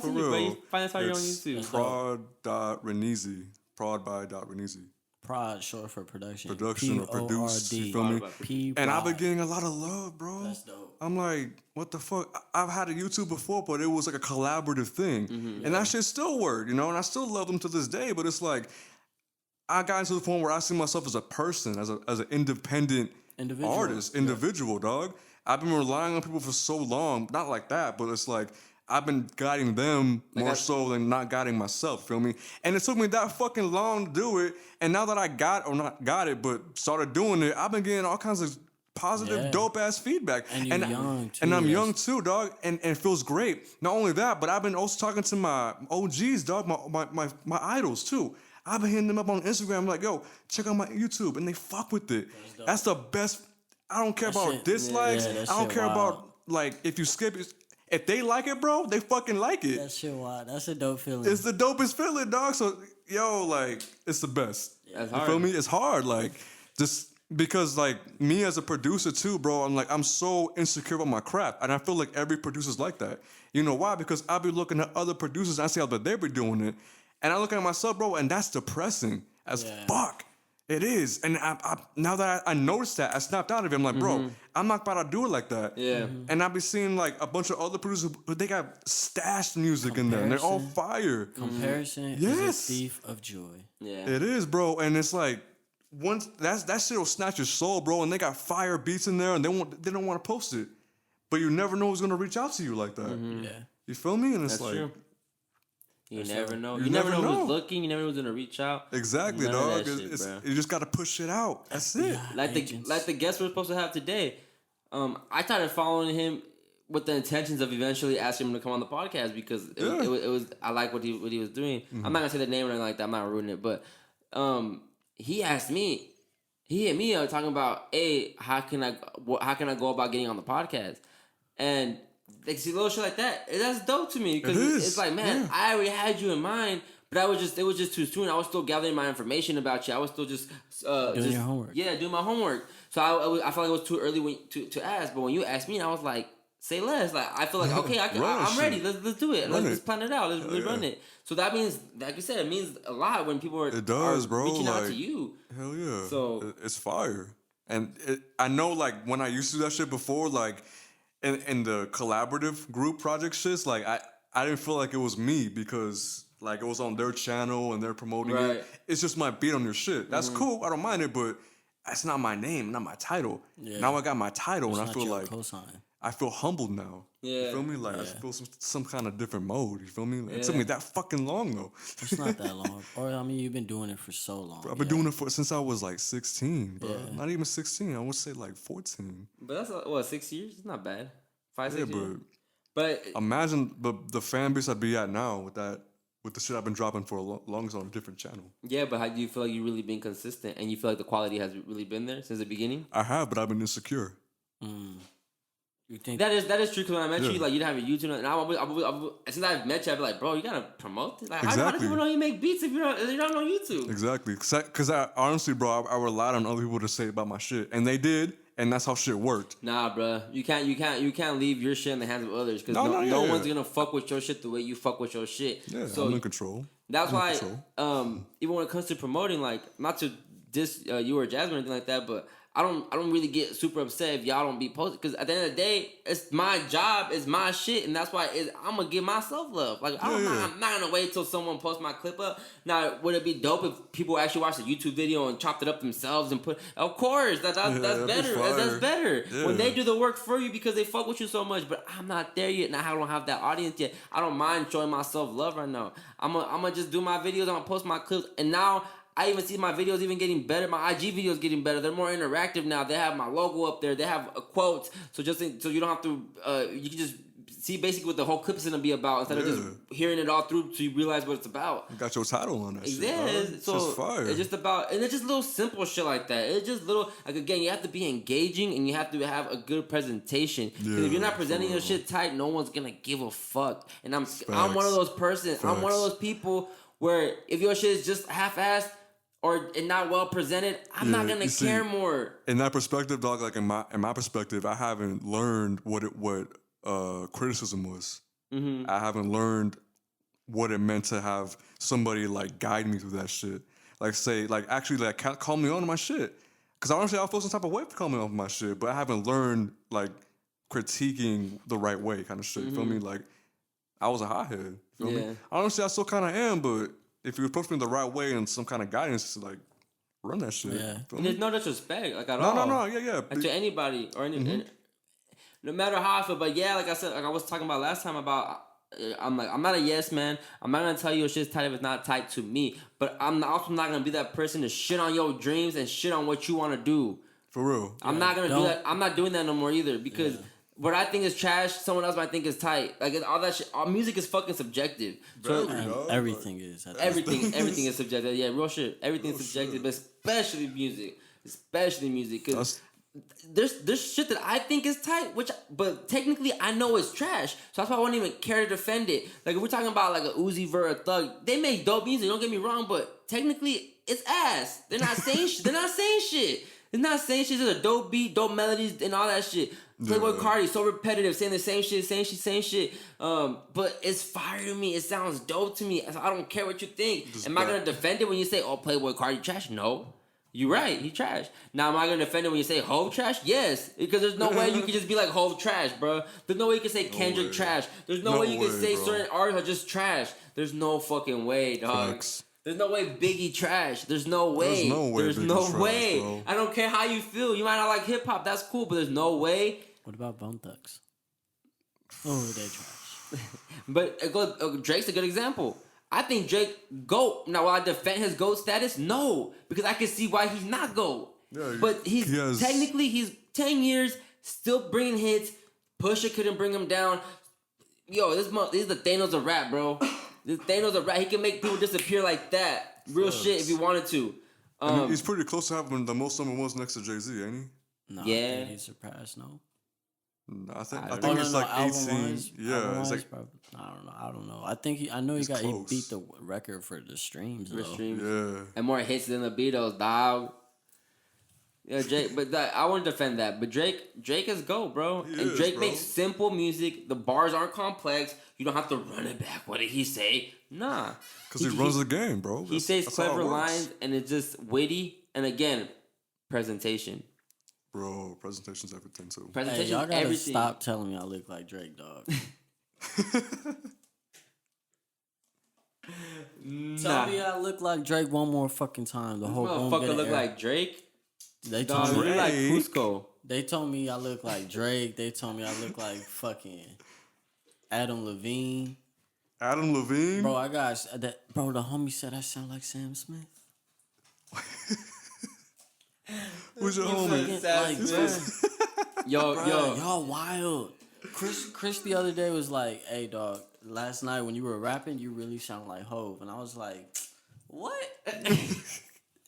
to you, bro. You find us on your own YouTube. Prod.Renese, prod by .Renese. Prod, short for production. Production or produce, you feel me? And I've been getting a lot of love, bro. That's dope. I'm like, what the fuck? I've had a YouTube before, but it was like a collaborative thing. And that shit still worked, you know? And I still love them to this day, but it's like, I got into the point where I see myself as a person, as an independent individual, dog. I've been relying on people for so long. Not like that, but it's like, I've been guiding them more so than not guiding myself, feel me? And it took me that fucking long to do it. And now that I not got it, but started doing it, I've been getting all kinds of positive, dope-ass feedback. And you're young, too. And I'm young, too, dog. And it feels great. Not only that, but I've been also talking to my OGs, dog, my idols, too. I've been hitting them up on Instagram, like, yo, check out my YouTube. And they fuck with it. That's the best. I don't care about dislikes. I don't care about, like, if you skip it. If they like it, bro, they fucking like it. That shit wild. That's a dope feeling. It's the dopest feeling, dog. So, yo, like, it's the best. That's you hard. feel me? It's hard, like, just because, like, me as a producer, too, bro, I'm so insecure about my craft. And I feel like every producer's like that. You know why? Because I be looking at other producers, and I see how they be doing it. And I look at myself, bro, and that's depressing as fuck. It is. And I now that I noticed that, I snapped out of it. I'm like, bro, I'm not about to do it like that. Yeah. And I be seeing like a bunch of other producers, they got stashed music in there, and they're all fire. Comparison is a thief of joy. Yeah. It is, bro. And it's like, once that shit will snatch your soul, bro. And they got fire beats in there, and they don't want to post it. But you never know who's gonna reach out to you like that. Yeah. You feel me? And it's That's like, true. You never know. You You never never know know. who's looking. You never know who's gonna reach out. exactly, None of dog. that shit, bro. You just gotta push it out. That's it. Like the guest we're supposed to have today. I started following him with the intentions of eventually asking him to come on the podcast because it was I like what he was doing. I'm not gonna say the name or anything like that. I'm not ruining it, but he asked me. He hit me up talking about, hey, how can I go about getting on the podcast? And like see little shit like that. That's dope to me because it's like, man, I already had you in mind, but it was just too soon. I was still gathering my information about you. I was still just doing your homework. Yeah, doing my homework. So I felt like it was too early to ask. But when you asked me, I was like, say less. Like I feel like okay, I'm ready. Let's do it. Let's plan it out. Let's really run it. So that means, like you said, it means a lot when people are reaching out to you. Hell yeah. So it's fire. And I know, like, when I used to do that shit before, like, in the collaborative group project shits, like, I didn't feel like it was me because, like, it was on their channel and they're promoting it. It's just my beat on your shit. That's cool. I don't mind it, but that's not my name, not my title. Yeah. Now I got my title, and I feel like I feel humbled now. Yeah. You feel me? Like, I feel some kind of different mode. You feel me? Like, it took me that fucking long, though. It's not that long. Or, I mean, you've been doing it for so long. Bro, I've been doing it since I was, like, 16, bro. Yeah. Not even 16. I would say, like, 14. But that's, 6 years? It's not bad. 5, 6 years. But imagine the fan base I'd be at now with that with the shit I've been dropping for a longest on a different channel. Yeah, but how do you feel like you've really been consistent and you feel like the quality has really been there since the beginning? I have, but I've been insecure. You think That is true. Because when I met you, like you didn't have a YouTube, and since I've met you, I'd be like, bro, you gotta promote it. Like, how do people know you make beats if you're not on YouTube? Exactly, because I honestly, bro, I relied on other people to say about my shit, and they did, and that's how shit worked. Nah, bro, you can't leave your shit in the hands of others because no one's gonna fuck with your shit the way you fuck with your shit. Yeah, so I'm in control. That's why, even when it comes to promoting, like not to diss you or Jasmine or anything like that, but I don't really get super upset if y'all don't be posted because at the end of the day, it's my job, it's my shit, and that's why I'm gonna give myself love. Like I'm not gonna wait till someone posts my clip up. Now, would it be dope if people actually watched the YouTube video and chopped it up themselves and put? Of course, that's better. That's better when they do the work for you because they fuck with you so much. But I'm not there yet, and I don't have that audience yet. I don't mind showing myself love right now. I'm gonna just do my videos. I'm gonna post my clips, and now. I even see my videos even getting better. My IG videos getting better. They're more interactive now. They have my logo up there. They have quotes. So so you don't have to. You can just see basically what the whole clip is gonna be about instead of just hearing it all through so you realize what it's about. You got your title on that shit. Yeah, it's just fire. It's just about, and it's just little simple shit like that. It's just little, like again, you have to be engaging and you have to have a good presentation. Because if you're not presenting your shit tight, no one's gonna give a fuck. And I'm one of those persons. I'm one of those people where if your shit is just half-assed. Or not well presented, I'm not gonna care more. In that perspective, dog, like in my perspective, I haven't learned what criticism was. Mm-hmm. I haven't learned what it meant to have somebody like guide me through that shit. Like say, like actually like call me on my shit. Cause honestly, I feel some type of way for calling me on my shit, but I haven't learned like critiquing the right way kind of shit. You feel me? Like I was a hothead. Feel me? Honestly, I still kind of am, but. If you approach me the right way and some kind of guidance, like run that shit. Yeah. And there's no disrespect, like at all. No, yeah. Like, to anybody or any, no matter how I feel. But yeah, like I said, like I was talking about last time about, I'm not a yes man. I'm not gonna tell you your shit's tight if it's not tight to me. But I'm also not gonna be that person to shit on your dreams and shit on what you want to do. For real. I'm not gonna do that. I'm not doing that no more either because. Yeah. What I think is trash, someone else might think is tight. Like all that shit, all music is fucking subjective. So everything is. Everything is subjective. Yeah, real shit. Everything's subjective, but especially music. Because there's shit that I think is tight, but technically I know it's trash. So that's why I won't even care to defend it. Like if we're talking about like a Uzi Vert, a Thug, they make dope music. Don't get me wrong, but technically it's ass. They're not saying shit. They're not saying shit. It's not saying shit. It's a dope beat, dope melodies, and all that shit. Playboy Cardi, so repetitive, saying the same shit. But it's fire to me. It sounds dope to me. I don't care what you think. Am I gonna defend it when you say, "Oh, Playboy Cardi trash"? No, you're right. He trash. Now, am I gonna defend it when you say Hove trash? Yes, because there's no way you can just be like Hove trash, bro. There's no way you can say Kendrick trash. There's no way you can say certain artists are just trash. There's no fucking way, dog. Facts. There's no way Biggie trash. There's no way. There's no way. Bro. I don't care how you feel. You might not like hip hop. That's cool, but there's no way. What about Bone Thugs? Oh, they trash. But Drake's a good example. I think Drake GOAT. Now, will I defend his GOAT status? No, because I can see why he's not GOAT. Yeah, but technically he's 10 years still bringing hits. Pusha couldn't bring him down. Yo, this is the Thanos of rap, bro. This Thanos of rap. He can make people disappear like that. Real shit if he wanted to. He's pretty close to having the most number ones next to Jay-Z, ain't he? No, yeah. I think he surpassed, no? I think it's like 18. Yeah, it's like I don't know. I know he beat the record for the streams though. Yeah, and more hits than the Beatles, dog. Yeah, Drake, but I want to defend that. But Drake is GOAT, bro. Drake makes simple music. The bars aren't complex. You don't have to run it back. What did he say? Nah, because he runs the game, bro. He says clever lines, and it's just witty. And again, presentation. Bro, presentation's everything too. Presentation, y'all gotta everything. Stop telling me I look like Drake, dog. Tell me I look like Drake one more fucking time. The whole motherfucker look like Drake. They told me like Cusco. They told me I look like Drake. They told me I look like fucking Adam Levine. Adam Levine, bro. I got that. Bro, the homie said I sound like Sam Smith. Who's your homie? Yo, y'all wild. Chris the other day was like, "Hey, dog, last night when you were rapping, you really sound like Hove, and I was like, what?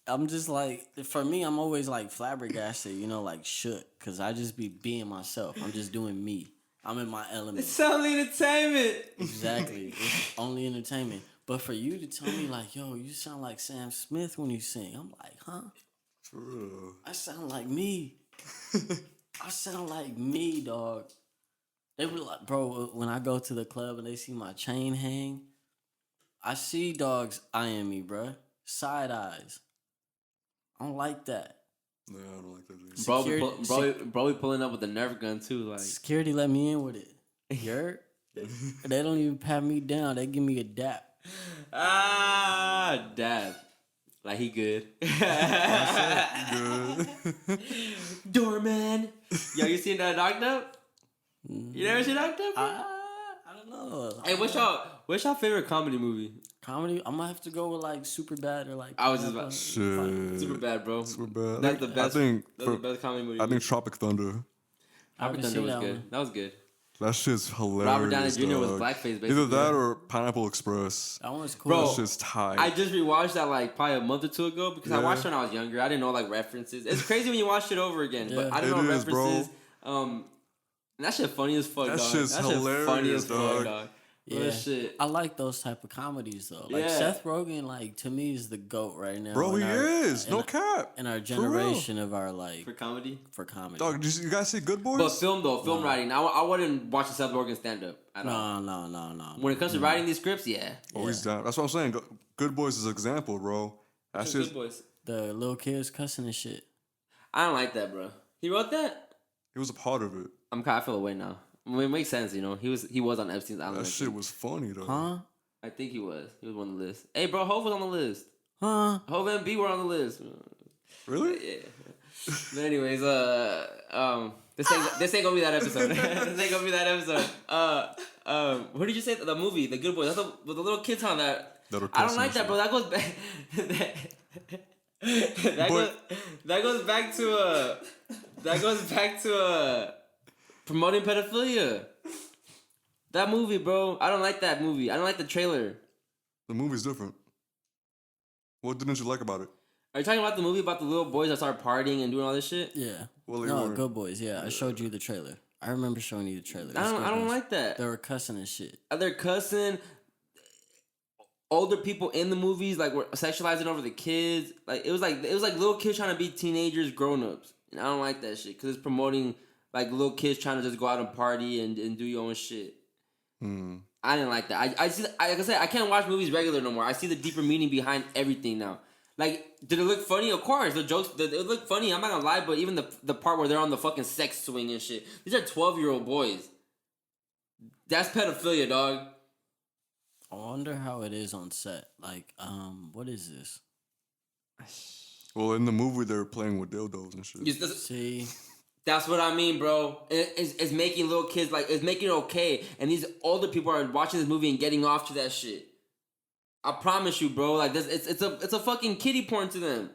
I'm just like, for me, I'm always like flabbergasted, you know, like shook, because I just be being myself. I'm just doing me. I'm in my element. It's only entertainment. Exactly. It's only entertainment. But for you to tell me, like, yo, you sound like Sam Smith when you sing, I'm like, huh? For real. I sound like me. I sound like me, dog. They were like, bro, when I go to the club and they see my chain hang, I see dogs eyeing me, bro. Side eyes. I don't like that. Yeah, I don't like that either. Bro, we pulling up with the Nerf gun too. Like security let me in with it. You're, they don't even pat me down. They give me a dap. Dab. Like he good. Good. Doorman. Yo, you seen that Knocked Up? You never seen Knocked Up? I don't know. Hey, what's y'all favorite comedy movie? Comedy? I'm gonna have to go with like Superbad or like. I was just about Shit. Super bad, bro. Super bad. That's the best. I think That's the best comedy movie. I think Tropic Thunder. Tropic Thunder was good. That was good. That shit's hilarious. Robert Downey Jr. was dog. blackface, basically. Either that or Pineapple Express. That one's cool. Bro, That shit's tight. I just rewatched that like probably a month or two ago because I watched it when I was younger. I didn't know like references. It's crazy when you watch it over again, but I didn't know references. And that shit funny as fuck, That dog. shit's that shit hilarious, funny as dog. fuck, dog. Yeah, shit. I like those type of comedies though. Like Seth Rogen, like to me, is the GOAT right now. Bro, he is. No cap. In our generation of our like For comedy? For comedy. Dog, did you guys see Good Boys? But film writing. I wouldn't watch a Seth Rogen stand up at all. No. When it comes to writing these scripts, yeah. Always down. That's what I'm saying. Good Boys is an example, bro. That's just Good Boys. The little kids cussing and shit. I don't like that, bro. He wrote that? He was a part of it. I feel away now. I mean, it makes sense, you know. He was on Epstein's island. That shit was funny though. Huh? I think he was. He was on the list. Hey, bro, Hov was on the list. Huh? Hov and B were on the list. Really? Yeah. But anyways, this ain't gonna be that episode. This ain't gonna be that episode. What did you say? The movie, The Good Boys. That's with the little kids on that. I don't like that, bro. That goes back. That goes back to promoting pedophilia. That movie, bro. I don't like that movie. I don't like the trailer. The movie's different. What didn't you like about it? Are you talking about the movie about the little boys that start partying and doing all this shit? Yeah. Well, no, Good Boys. Yeah, I showed you the trailer. I remember showing you the trailer. I don't like that. They were cussing and shit. They're cussing. Older people in the movies like were sexualizing over the kids. Like it was like little kids trying to be teenagers, grown ups. And I don't like that shit because it's promoting like little kids trying to just go out and party and do your own shit. I didn't like that. I see. Like I said, I can't watch movies regular no more. I see the deeper meaning behind everything now. Like, did it look funny? Of course, the jokes. It looked funny. I'm not gonna lie, but even the part where they're on the fucking sex swing and shit. These are 12-year-old boys. That's pedophilia, dog. I wonder how it is on set. Like, what is this? Well, in the movie, they were playing with dildos and shit. See. That's what I mean, bro. It's making little kids like it's making it okay, and these older people are watching this movie and getting off to that shit. I promise you, bro. Like this, it's a fucking kiddie porn to them.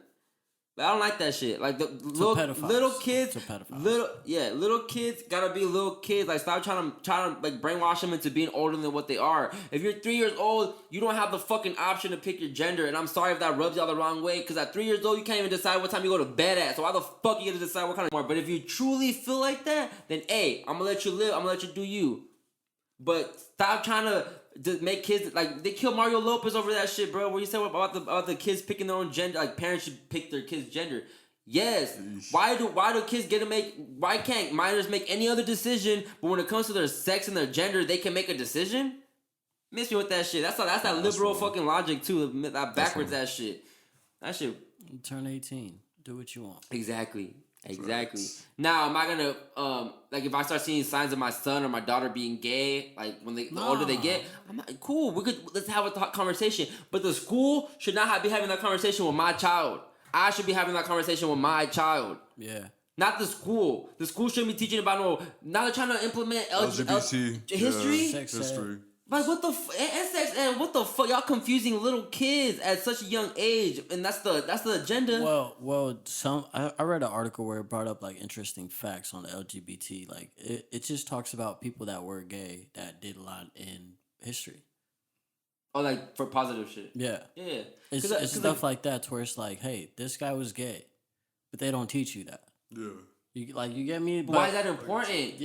Like, I don't like that shit. Like the little kids, little kids gotta be little kids. Like stop trying to like brainwash them into being older than what they are. If you're 3 years old, you don't have the fucking option to pick your gender. And I'm sorry if that rubs y'all the wrong way, because at 3 years old, you can't even decide what time you go to bed at. So why the fuck you gonna decide what kind of more? But if you truly feel like that, then hey, I'm gonna let you live. I'm gonna let you do you. But stop trying to make kids like they killed Mario Lopez over that shit, bro. Where you said about the kids picking their own gender, like parents should pick their kids' gender. Yes. Why do kids get to make? Why can't minors make any other decision? But when it comes to their sex and their gender, they can make a decision. Miss me with that shit. That's that liberal fucking logic too. That backwards that shit. That shit. Turn 18. Do what you want. Exactly. Now, am I gonna like if I start seeing signs of my son or my daughter being gay, like when the older they get, I'm like, cool. Let's have a conversation. But the school should not be having that conversation with my child. I should be having that conversation with my child. Yeah. Not the school. The school shouldn't be teaching about now they're trying to implement LGBT history. Sex history. Like what the and sex and what the fuck, y'all confusing little kids at such a young age, and that's the agenda. Well, I read an article where it brought up like interesting facts on the LGBT. Like it just talks about people that were gay that did a lot in history. Oh, like for positive shit. Yeah. Yeah. It's stuff like that to where it's like, hey, this guy was gay, but they don't teach you that. Yeah. You get me? But why is that important?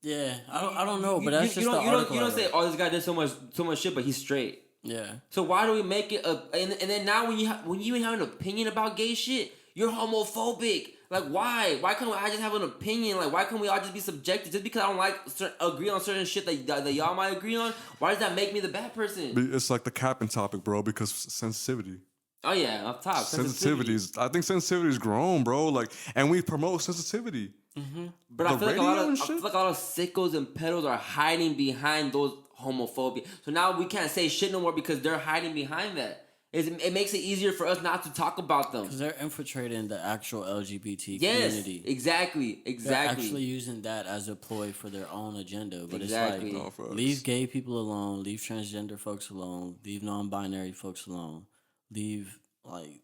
Yeah, I don't know, but that's just the article. You don't say, oh, this guy did so much shit, but he's straight. Yeah. So why do we make it and then now when you even have an opinion about gay shit, you're homophobic. Like why? Why can't I just have an opinion? Like why can't we all just be subjective? Just because I don't agree on certain shit that y'all might agree on, why does that make me the bad person? It's like the capping topic, bro, because sensitivity. Oh yeah, up top. Sensitivities. I think sensitivity's grown, bro. Like, and we promote sensitivity. Mm-hmm. But I feel like a lot of sickos and pedos are hiding behind those homophobia. So now we can't say shit no more because they're hiding behind that. It makes it easier for us not to talk about them. Because they're infiltrating the actual LGBT Yes, community. exactly. They're actually using that as a ploy for their own agenda. But it's like, leave gay people alone, leave transgender folks alone, leave non-binary folks alone, leave like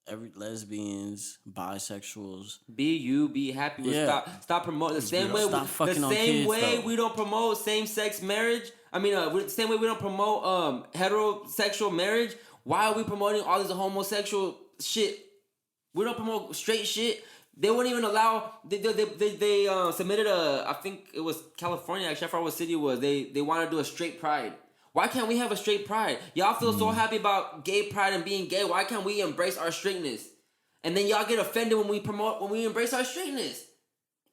every lesbians, bisexuals. Be happy with stop promoting the same way. We don't promote same-sex marriage. I mean, the same way we don't promote heterosexual marriage. Why are we promoting all this homosexual shit? We don't promote straight shit. They wouldn't even allow. They submitted I think it was California. Actually, I forgot what city it was. They want to do a straight pride. Why can't we have a straight pride? Y'all feel so happy about gay pride and being gay. Why can't we embrace our straightness? And then y'all get offended when we embrace our straightness.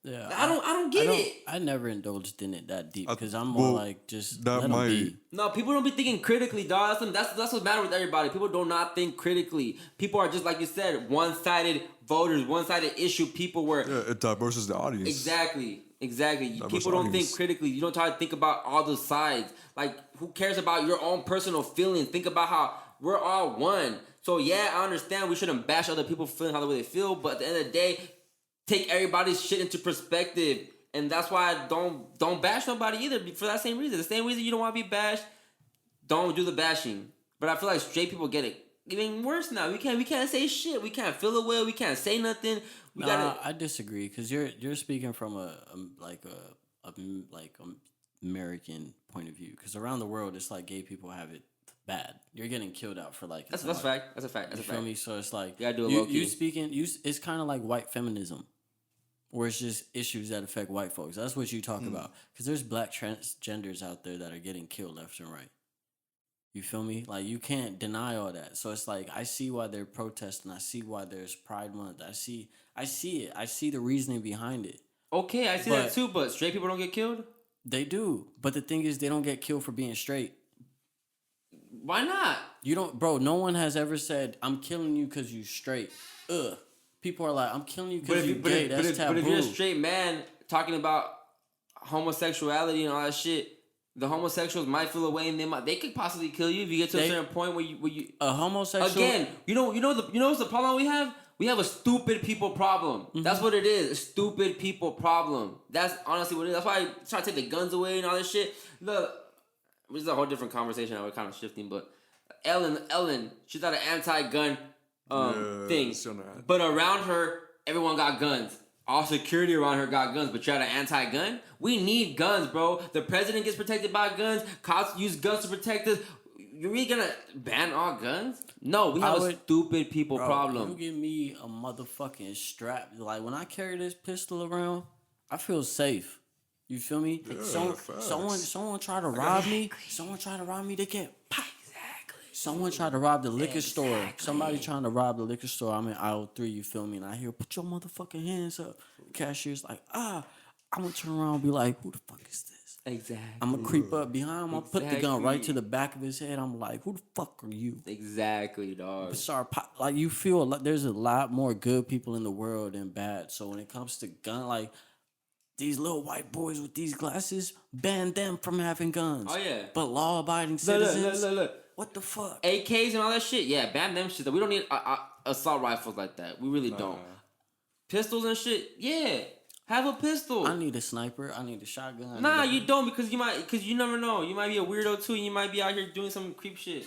Yeah, I don't get it. I never indulged in it that deep because I'm more like just let them be. No, people don't be thinking critically, dog. That's what matters with everybody. People do not think critically. People are just like you said, one-sided voters, one-sided issue. People where it diverses the audience. Exactly. People don't think critically. You don't try to think about all the sides. Like, who cares about your own personal feelings? Think about how we're all one. So yeah, I understand we shouldn't bash other people feeling how the way they feel, but at the end of the day, take everybody's shit into perspective. And that's why I don't bash nobody either, for that same reason. The same reason you don't want to be bashed, don't do the bashing. But I feel like straight people get it even worse now. We can't say shit. We can't feel a way. We can't say nothing. I disagree because you're speaking from a American point of view. Because around the world, it's like gay people have it bad. You're getting killed out for like that's a fact. That's a fact. You feel me? So it's like it's kind of like white feminism, where it's just issues that affect white folks. That's what you talk about. Because there's black transgenders out there that are getting killed left and right. You feel me? Like, you can't deny all that. So it's like, I see why they're protesting. I see why there's Pride Month. I see it. I see the reasoning behind it. Okay, I see that too, but straight people don't get killed? They do. But the thing is, they don't get killed for being straight. Why not? You don't, bro, no one has ever said, I'm killing you because you straight. Ugh. People are like, I'm killing you because you gay. That's taboo. But if you're a straight man talking about homosexuality and all that shit, the homosexuals might feel away and they could possibly kill you if you get to a certain point where you a homosexual again. You know what's the problem we have? We have a stupid people problem. Mm-hmm. That's what it is. A stupid people problem. That's honestly what it is. That's why I try to take the guns away and all this shit. Look, this is a whole different conversation. We're kind of shifting, but Ellen, she's not an anti-gun thing, but around her, everyone got guns. All security around her got guns, but you're at an anti-gun? We need guns, bro. The president gets protected by guns. Cops use guns to protect us. You're really gonna ban all guns? No, we have a stupid people problem. You give me a motherfucking strap. Like, when I carry this pistol around, I feel safe. You feel me? Yeah, someone try to rob me. Someone try to rob me. They can't pop. Someone tried to rob the liquor store. Somebody trying to rob the liquor store. I'm in aisle 3, you feel me? And I hear, put your motherfucking hands up. The cashier's like, I'm going to turn around and be like, who the fuck is this? Exactly. I'm going to creep up behind him. I'll put the gun right to the back of his head. I'm like, who the fuck are you? Exactly, dog. Sorry, like, you feel like there's a lot more good people in the world than bad. So when it comes to gun, like, these little white boys with these glasses, ban them from having guns. Oh, yeah. But law-abiding citizens... Look. What the fuck? AKs and all that shit? Yeah, ban them shit. We don't need assault rifles like that. We really don't. Pistols and shit? Yeah. Have a pistol. I need a sniper. I need a shotgun. Nah, you don't because you never know. You might be a weirdo too and you might be out here doing some creep shit.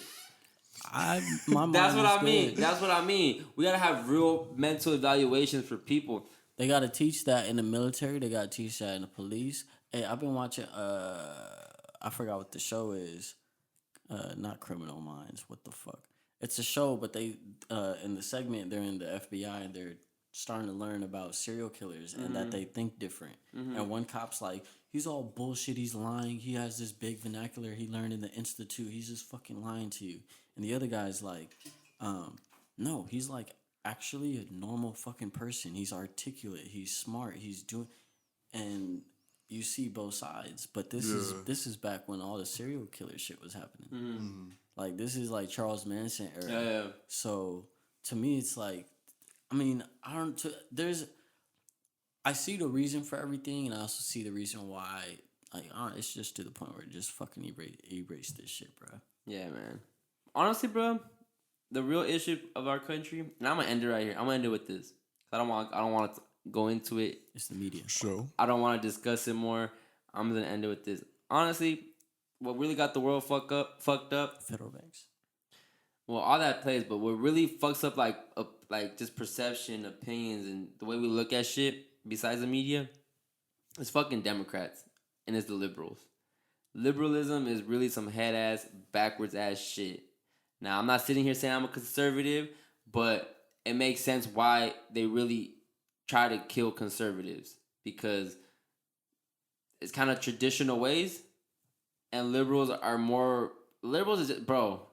That's what I mean. That's what I mean. We gotta have real mental evaluations for people. They gotta teach that in the military. They gotta teach that in the police. Hey, I've been watching I forgot what the show is. Not Criminal Minds. What the fuck? It's a show, but they in the segment they're in the FBI and they're starting to learn about serial killers and that they think different. And one cop's like, he's all bullshit. He's lying. He has this big vernacular he learned in the institute. He's just fucking lying to you. And the other guy's like, no, he's like actually a normal fucking person. He's articulate. He's smart. He's doing, and you see both sides. But this is back when all the serial killer shit was happening. Like this is like Charles Manson era. Yeah. So to me, it's like, I mean, I see the reason for everything, and I also see the reason why. Like, it's just to the point where it just fucking erase this shit, bro. Yeah, man. Honestly, bro, the real issue of our country, and I'm gonna end it right here. I'm gonna end it with this. I don't want to go into it. It's the media. Show. I don't want to discuss it more. I'm gonna end it with this. Honestly, what really got the world fucked up? Federal banks. Well, all that plays, but what really fucks up like just perception, opinions, and the way we look at shit. Besides the media, it's fucking Democrats and it's the liberals. Liberalism is really some head ass, backwards ass shit. Now, I'm not sitting here saying I'm a conservative, but it makes sense why they really try to kill conservatives because it's kind of traditional ways, and liberals are more liberals. Is just, bro.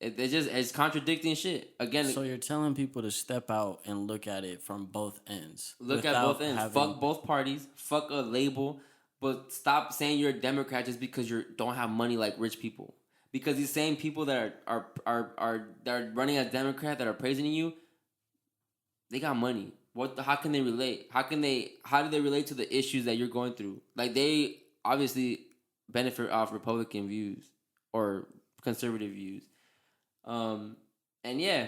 It's contradicting shit. Again, so you're telling people to step out and look at it from both ends. Look at both ends. Fuck both parties. Fuck a label. But stop saying you're a Democrat just because you don't have money like rich people. Because these same people that are running as Democrat that are praising you, they got money. How can they relate? How do they relate to the issues that you're going through? Like they obviously benefit off Republican views or conservative views. And yeah,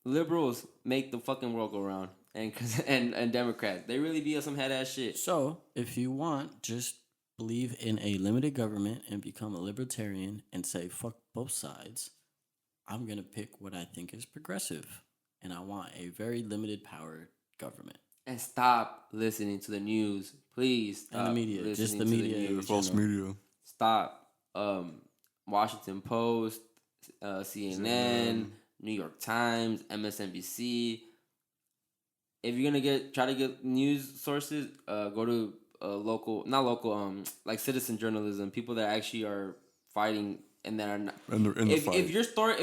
liberals make the fucking world go round, and Democrats, they really be on some head ass shit. So if you want, just believe in a limited government and become a libertarian and say fuck both sides. I'm gonna pick what I think is progressive, and I want a very limited power government. And stop listening to the news, please. Stop and the media, just the media, The false media. Stop. Washington Post. CNN, New York Times, MSNBC. If you're gonna try to get news sources, go to like citizen journalism, people that actually are fighting and that are not. And they're in the fight. If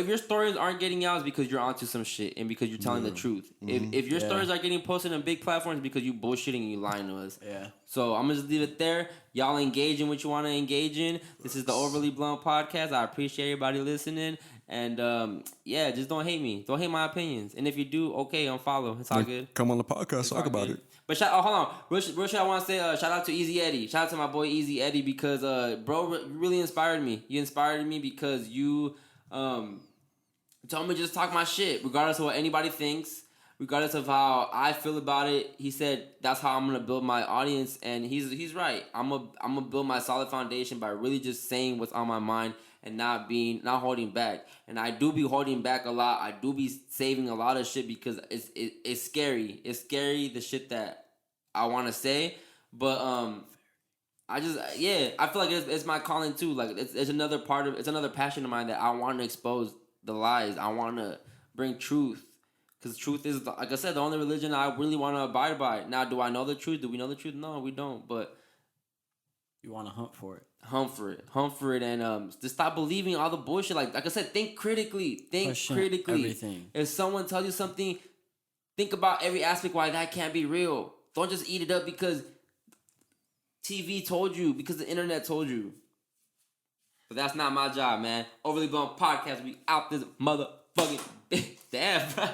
your stories aren't getting out, it's because you're onto some shit and because you're telling the truth. If your stories are getting posted on big platforms, because you bullshitting and you lying to us. Yeah. So I'm gonna just leave it there. Y'all engage in what you want to engage in. This is the Overly Blunt podcast. I appreciate everybody listening. And yeah, just don't hate me. Don't hate my opinions. And if you do, okay, unfollow. It's all good. Come on the podcast, talk about it. But hold on, real shit. I want to say shout out to Easy Eddie. Shout out to my boy Easy Eddie because bro, you really inspired me. You inspired me because you told me to just talk my shit, regardless of what anybody thinks, regardless of how I feel about it. He said that's how I'm gonna build my audience, and he's right. I'm gonna build my solid foundation by really just saying what's on my mind and not holding back. And I do be holding back a lot. I do be saving a lot of shit because it's scary. It's scary, the shit that I want to say. But I feel like it's my calling too. Like it's another passion of mine that I want to expose the lies. I want to bring truth. Because truth is, like I said, the only religion I really want to abide by. Now, do I know the truth? Do we know the truth? No, we don't. But you want to hunt for it. Hunt for it, and just stop believing all the bullshit. Like I said, think critically. Question everything. If someone tells you something, think about every aspect why that can't be real. Don't just eat it up because TV told you, because the internet told you. But that's not my job, man. Overly Blunt Podcast, we out this motherfucking damn, bro.